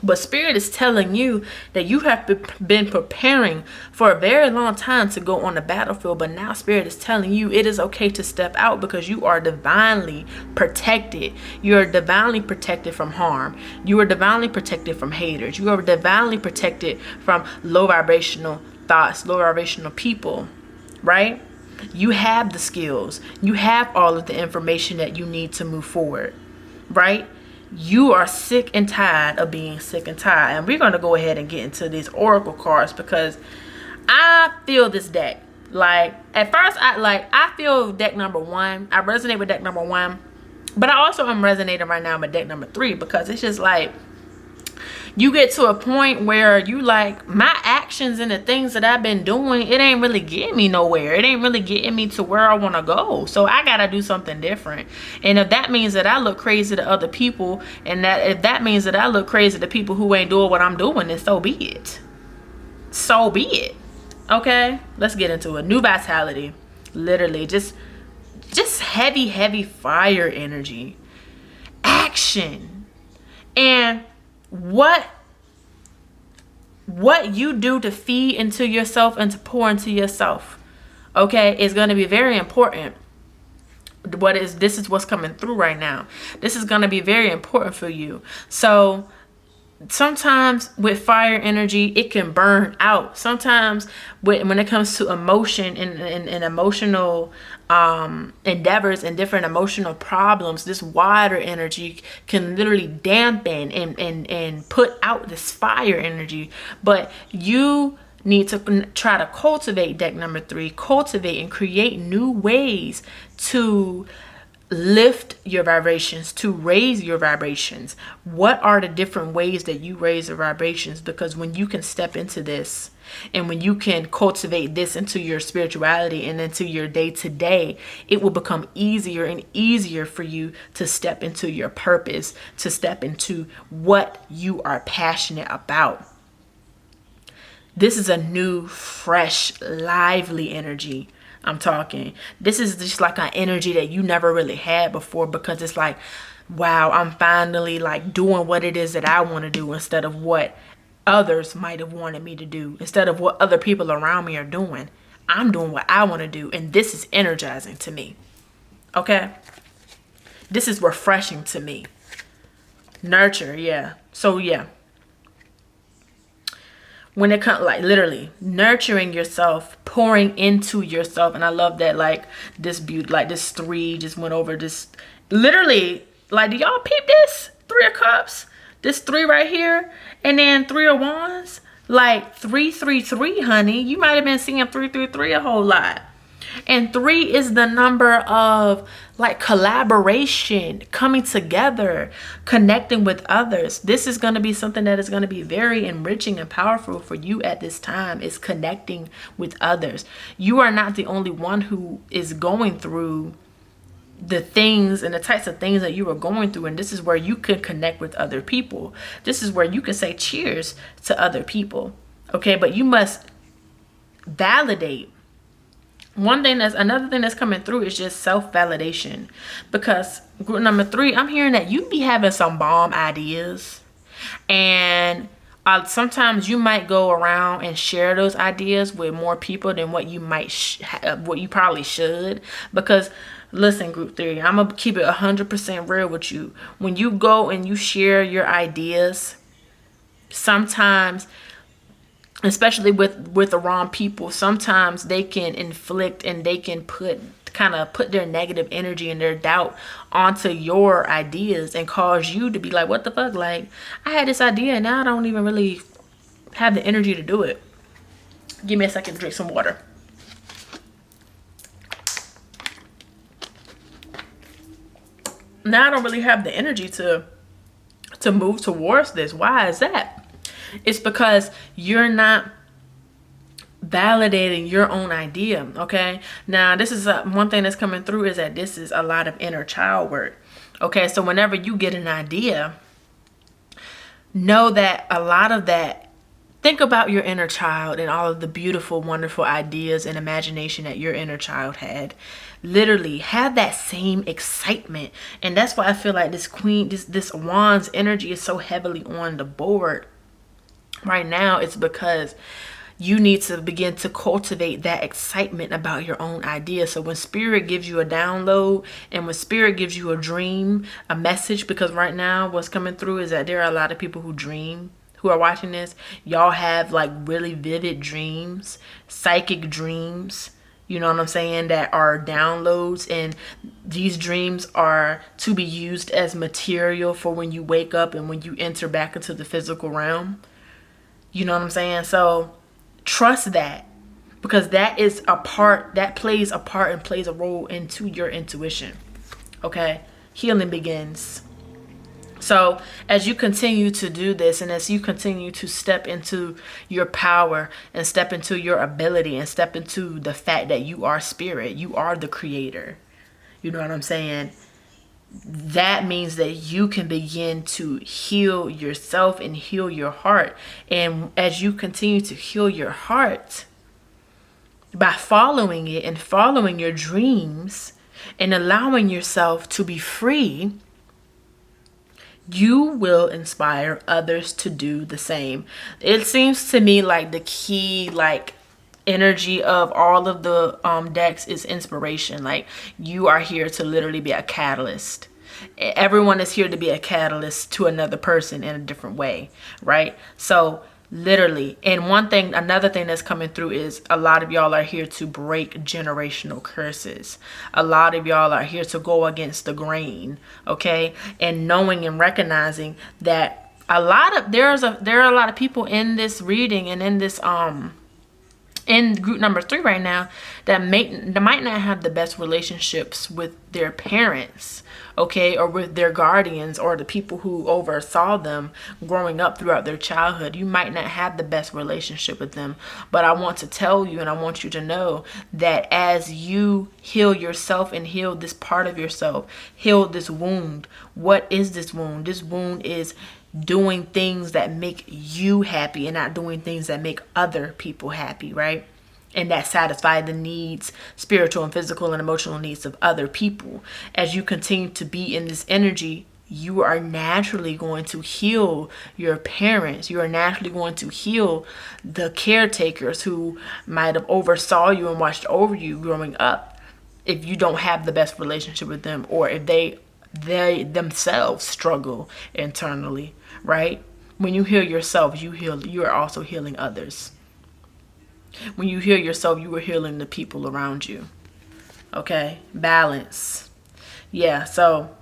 But Spirit is telling you that you have been preparing for a very long time to go on the battlefield. But now Spirit is telling you it is okay to step out, because you are divinely protected. You are divinely protected from harm. You are divinely protected from haters. You are divinely protected from low vibrational thoughts, low vibrational people, right? You have the skills. You have all of the information that you need to move forward, right? You are sick and tired of being sick and tired. And we're going to go ahead and get into these oracle cards, because I feel this deck. Like, at first, I feel deck number 1. I resonate with deck number 1. But I also am resonating right now with deck number 3, because it's just like, you get to a point where you like, my actions and the things that I've been doing, it ain't really getting me nowhere. It ain't really getting me to where I want to go. So I got to do something different. And if that means that I look crazy to other people, and that if that means that I look crazy to people who ain't doing what I'm doing, then so be it. So be it. Okay, let's get into it. New vitality. Literally just heavy fire energy. Action. And what you do to feed into yourself and to pour into yourself, okay, is going to be very important. This is what's coming through right now. This is going to be very important for you. So sometimes with fire energy, it can burn out. Sometimes when it comes to emotion and emotional endeavors and different emotional problems, this water energy can literally dampen and put out this fire energy. But you need to try to cultivate deck number 3, cultivate and create new ways to lift your vibrations, to raise your vibrations. What are the different ways that you raise your vibrations? Because when you can step into this, and when you can cultivate this into your spirituality and into your day-to-day, it will become easier and easier for you to step into your purpose, to step into what you are passionate about. This is a new, fresh, lively energy. I'm talking. This is just like an energy that you never really had before, because it's like, wow, I'm finally like doing what it is that I want to do, instead of what others might have wanted me to do, instead of what other people around me are doing. I'm doing what I want to do, and this is energizing to me. Okay? This is refreshing to me. Nurture, yeah. So yeah. When it comes, like, literally nurturing yourself, pouring into yourself. And I love that, like, this beauty, like this 3 just went over this. Literally, like, do y'all peep this? 3 of Cups, this 3 right here, and then 3 of Wands, like 333, honey. You might have been seeing 333 a whole lot. And 3 is the number of like collaboration, coming together, connecting with others. This is going to be something that is going to be very enriching and powerful for you at this time, is connecting with others. You are not the only one who is going through the things and the types of things that you are going through. And this is where you can connect with other people. This is where you can say cheers to other people. Okay, but you must validate. Another thing that's coming through is just self-validation, because group number 3, I'm hearing that you be having some bomb ideas, and sometimes you might go around and share those ideas with more people than what you might what you probably should. Because listen, group 3, I'm gonna keep it 100% real with you. When you go and you share your ideas, sometimes, especially with the wrong people, sometimes they can inflict and they can put their negative energy and their doubt onto your ideas and cause you to be like, what the fuck? Like, I had this idea and now I don't even really have the energy to do it. Give me a second to drink some water. Now I don't really have the energy to move towards this. Why is that? It's because you're not validating your own idea. Okay, now this is one thing that's coming through, is that this is a lot of inner child work. Okay, so whenever you get an idea, know that a lot of that, think about your inner child and all of the beautiful, wonderful ideas and imagination that your inner child had. Literally have that same excitement. And that's why I feel like this queen, this wand's energy is so heavily on the board right now. It's because you need to begin to cultivate that excitement about your own idea. So when spirit gives you a download, and when spirit gives you a dream, a message, because right now what's coming through is that there are a lot of people who dream, who are watching this. Y'all have like really vivid dreams, psychic dreams, you know what I'm saying, that are downloads. And these dreams are to be used as material for when you wake up and when you enter back into the physical realm. You know what I'm saying? So trust that, because that is a part, that plays a part and plays a role into your intuition. Okay? Healing begins. So as you continue to do this, and as you continue to step into your power and step into your ability and step into the fact that you are spirit, you are the creator, you know what I'm saying? That means that you can begin to heal yourself and heal your heart. And as you continue to heal your heart by following it and following your dreams and allowing yourself to be free, you will inspire others to do the same. It seems to me like the key, like, energy of all of the decks is inspiration. Like, you are here to literally be a catalyst. Everyone is here to be a catalyst to another person in a different way, right? So literally, and another thing that's coming through is a lot of y'all are here to break generational curses. A lot of y'all are here to go against the grain, okay? And knowing and recognizing that there are a lot of people in this reading and in this in group number 3 right now that might not have the best relationships with their parents, okay, or with their guardians or the people who oversaw them growing up throughout their childhood. You might not have the best relationship with them, but I want to tell you, and I want you to know that as you heal yourself and heal this part of yourself, heal this wound. What is this wound? This wound is doing things that make you happy and not doing things that make other people happy, right? And that satisfy the needs, spiritual and physical and emotional needs of other people. As you continue to be in this energy, you are naturally going to heal your parents. You are naturally going to heal the caretakers who might have oversaw you and watched over you growing up, if you don't have the best relationship with them, or if they themselves struggle internally, right? When you heal yourself, you are also healing others. When you heal yourself, you are healing the people around you. Okay? Balance. Yeah, so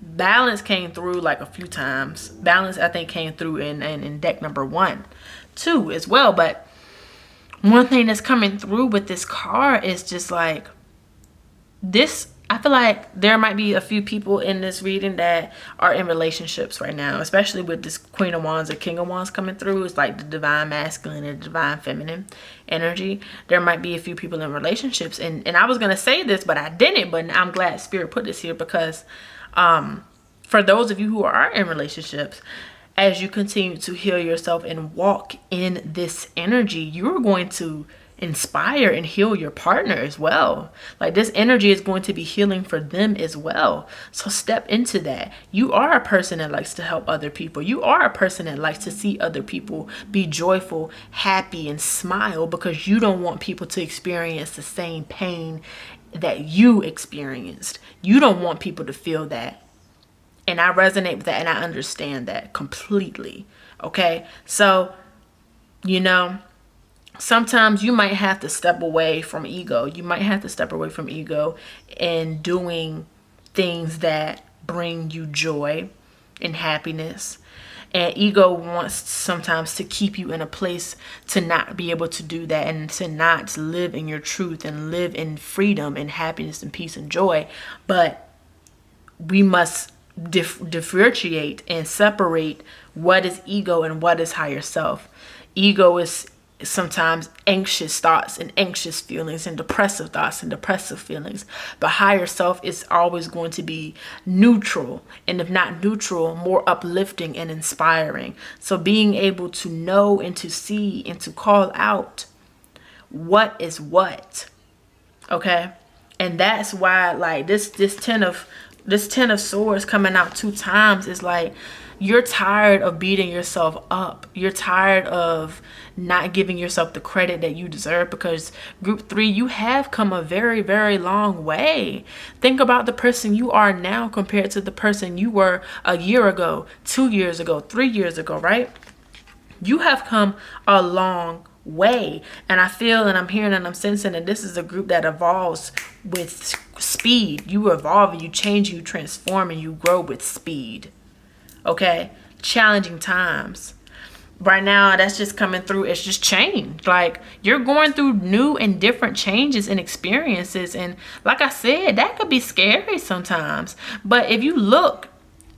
balance came through like a few times. Balance, I think, came through in deck number 1, 2 as well. But one thing that's coming through with this card is just like this. I feel like there might be a few people in this reading that are in relationships right now, especially with this Queen of Wands or King of Wands coming through. It's like the divine masculine and the divine feminine energy. There might be a few people in relationships. And I was going to say this, but I didn't. But I'm glad Spirit put this here, because for those of you who are in relationships, as you continue to heal yourself and walk in this energy, you're going to inspire and heal your partner as well. Like, this energy is going to be healing for them as well. So step into that. You are a person that likes to help other people. You are a person that likes to see other people be joyful, happy, and smile, because you don't want people to experience the same pain that you experienced. You don't want people to feel that. And I resonate with that, and I understand that completely. Okay? So, sometimes you might have to step away from ego. You might have to step away from ego and doing things that bring you joy and happiness. And ego wants sometimes to keep you in a place to not be able to do that and to not live in your truth and live in freedom and happiness and peace and joy. But we must differentiate and separate what is ego and what is higher self. Ego is sometimes anxious thoughts and anxious feelings and depressive thoughts and depressive feelings. But higher self is always going to be neutral, and if not neutral, more uplifting and inspiring. So being able to know and to see and to call out what is what, okay? And that's why, like, this 10 of swords coming out 2 times is like, you're tired of beating yourself up. You're tired of not giving yourself the credit that you deserve, because group 3, you have come a very, very long way. Think about the person you are now compared to the person you were a year ago, 2 years ago, 3 years ago, right? You have come a long way. And I feel and I'm hearing and I'm sensing that this is a group that evolves with speed. You evolve and you change, you transform, and you grow with speed. Okay? Challenging times. Right now, that's just coming through. It's just change. Like, you're going through new and different changes and experiences. And like I said, that could be scary sometimes. But if you look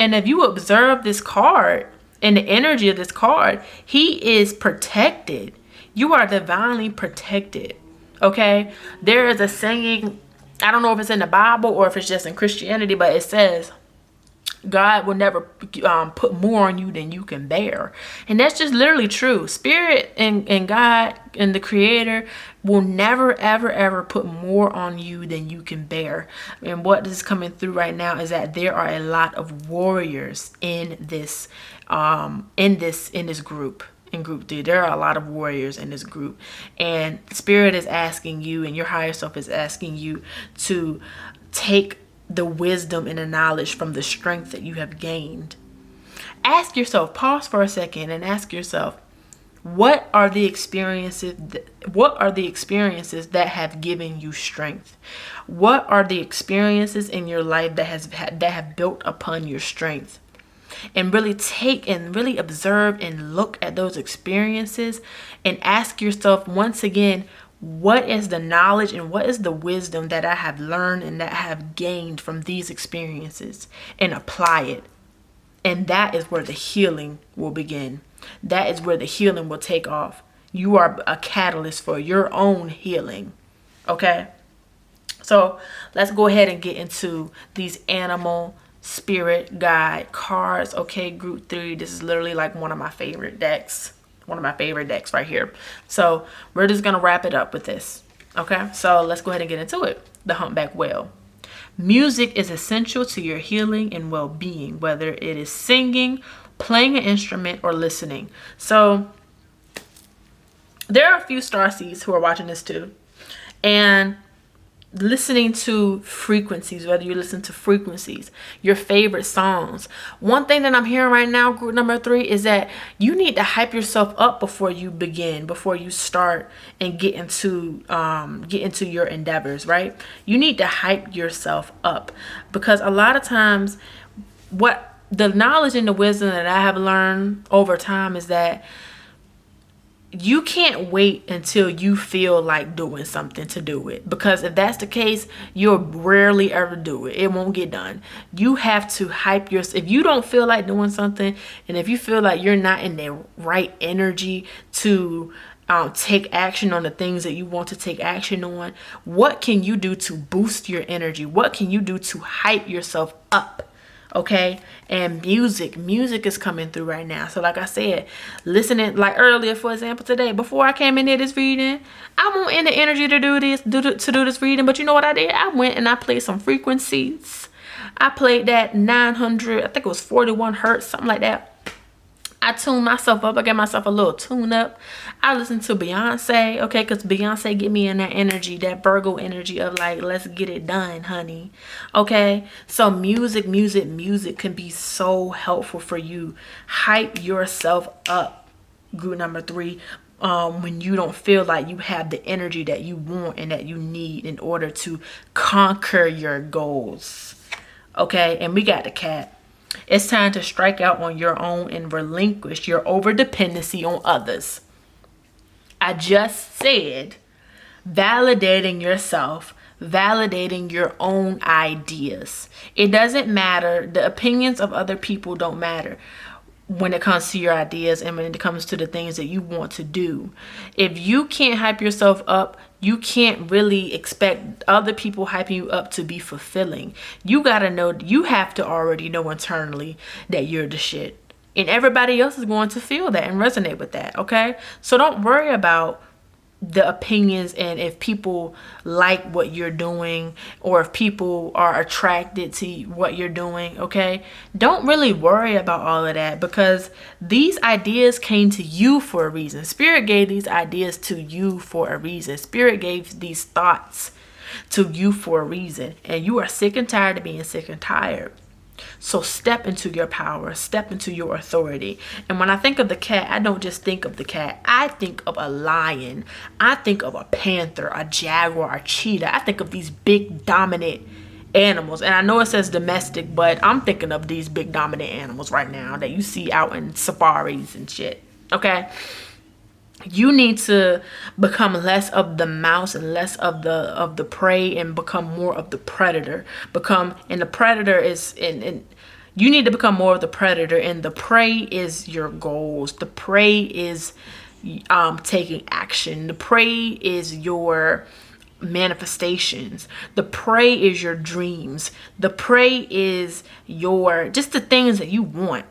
and if you observe this card and the energy of this card, he is protected. You are divinely protected. Okay? There is a saying, I don't know if it's in the Bible or if it's just in Christianity, but it says, God will never put more on you than you can bear. And that's just literally true. Spirit and God and the Creator will never, ever, ever put more on you than you can bear. And what is coming through right now is that there are a lot of warriors in this group. In group 3, there are a lot of warriors in this group, and Spirit is asking you, and your higher self is asking you to take the wisdom and the knowledge from the strength that you have gained. Ask yourself, pause for a second and ask yourself, what are the experiences that have given you strength? What are the experiences in your life that have built upon your strength? And really take and really observe and look at those experiences and ask yourself once again, what is the knowledge and what is the wisdom that I have learned and that I have gained from these experiences, and apply it. And that is where the healing will begin. That is where the healing will take off. You are a catalyst for your own healing. Okay? So let's go ahead and get into these animal spirit guide cards. Okay, group 3, this is literally like one of my favorite decks right here. So we're just gonna wrap it up with this. Okay, so let's go ahead and get into it. The humpback whale. Music is essential to your healing and well-being, whether it is singing, playing an instrument, or listening. So there are a few starseeds who are watching this too, and listening to frequencies, whether you listen to frequencies, your favorite songs. One thing that I'm hearing right now, group number 3, is that you need to hype yourself up before you begin, before you start and get into your endeavors, right? You need to hype yourself up, because a lot of times what the knowledge and the wisdom that I have learned over time is that you can't wait until you feel like doing something to do it, because if that's the case, you'll rarely ever do it. It won't get done. You have to hype yourself. If you don't feel like doing something, and if you feel like you're not in the right energy to take action on the things that you want to take action on, what can you do to boost your energy? What can you do to hype yourself up? Okay, and music is coming through right now. So like I said, listening, like earlier, for example, today, before I came in here this reading, I wasn't in the energy to do this reading, but you know what I did? I went and I played some frequencies. I played that 900, I think it was 41 hertz, something like that. I tuned myself up. I gave myself a little tune up. I listened to Beyonce, okay, because Beyonce get me in that energy, that Virgo energy of like, let's get it done, honey. Okay, so music can be so helpful for you. Hype yourself up, group number 3, when you don't feel like you have the energy that you want and that you need in order to conquer your goals. Okay, and we got the cat. It's time to strike out on your own and relinquish your over dependency on others. I just said validating yourself, validating your own ideas. It doesn't matter. The opinions of other people don't matter when it comes to your ideas and when it comes to the things that you want to do. If you can't hype yourself up, you can't really expect other people hyping you up to be fulfilling. You gotta know, you have to already know internally that you're the shit. And everybody else is going to feel that and resonate with that, okay? So don't worry about the opinions and if people like what you're doing or if people are attracted to what you're doing, okay? Don't really worry about all of that, because these ideas came to you for a reason. Spirit gave these ideas to you for a reason. Spirit gave these thoughts to you for a reason, and you are sick and tired of being sick and tired. So step into your power, step into your authority. And when I think of the cat, I don't just think of the cat. I think of a lion. I think of a panther, a jaguar, a cheetah. I think of these big dominant animals. And I know it says domestic, but I'm thinking of these big dominant animals right now that you see out in safaris and shit. Okay? You need to become less of the mouse and less of the prey and become more of the predator. And the predator is you need to become more of the predator, and the prey is your goals. The prey is taking action. The prey is your manifestations. The prey is your dreams. The prey is just the things that you want.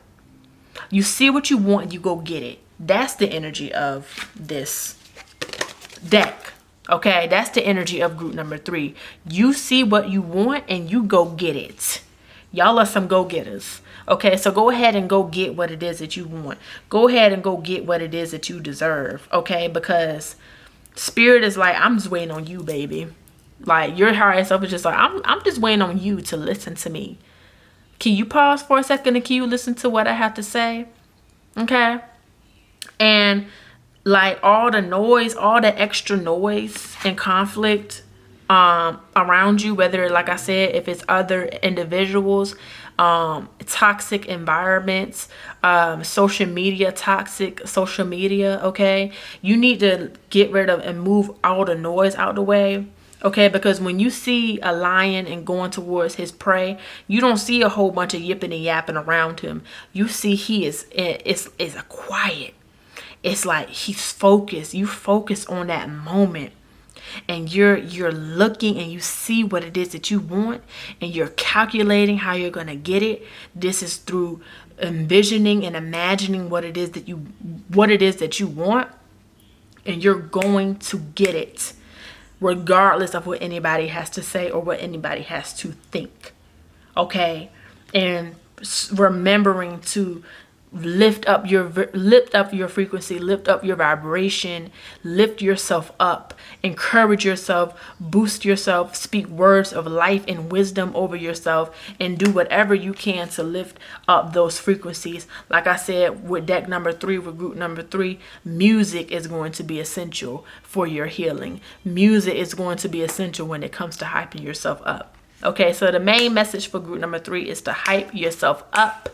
You see what you want, you go get it. That's the energy of this deck. Okay, that's the energy of group number 3. You see what you want and you go get it. Y'all are some go-getters. Okay, so go ahead and go get what it is that you want. Go ahead and go get what it is that you deserve. Okay, because Spirit is like, I'm just waiting on you, baby. Like, your higher self is just like, I'm just waiting on you to listen to me. Can you pause for a second and can you listen to what I have to say? Okay. And like all the noise, all the extra noise and conflict around you, whether, like I said, if it's other individuals, toxic environments, toxic social media, okay? You need to get rid of and move all the noise out the way. Okay, because when you see a lion and going towards his prey, you don't see a whole bunch of yipping and yapping around him. You see it's a quiet. It's like he's focused. You focus on that moment, and you're looking and you see what it is that you want, and you're calculating how you're gonna get it. This is through envisioning and imagining what it is that you want, and you're going to get it, regardless of what anybody has to say or what anybody has to think. Okay, and remembering to lift up your frequency, lift up your vibration, lift yourself up, encourage yourself, boost yourself, speak words of life and wisdom over yourself, and do whatever you can to lift up those frequencies. Like I said, with deck number 3, with group number 3, music is going to be essential for your healing. Music is going to be essential when it comes to hyping yourself up. Okay, so the main message for group number 3 is to hype yourself up.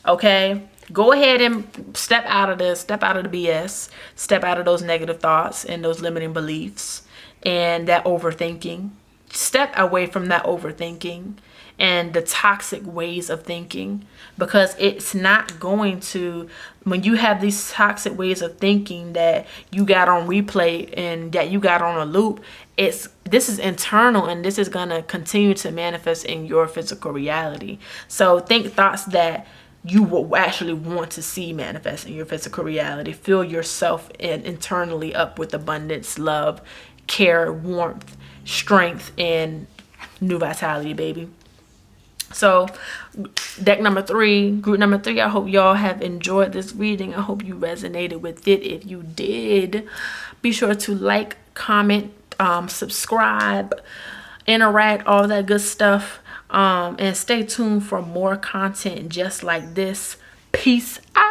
Okay, go ahead and step out of the BS, step out of those negative thoughts and those limiting beliefs and that overthinking. Step away from that overthinking and the toxic ways of thinking, because it's not going to, when you have these toxic ways of thinking that you got on replay and that you got on a loop, this is internal, and this is going to continue to manifest in your physical reality. So think thoughts that you will actually want to see manifest in your physical reality. Fill yourself internally up with abundance, love, care, warmth, strength, and new vitality, baby. So deck number 3, group number 3, I hope y'all have enjoyed this reading. I hope you resonated with it. If you did, be sure to like, comment, subscribe, interact, all that good stuff. And stay tuned for more content just like this. Peace out.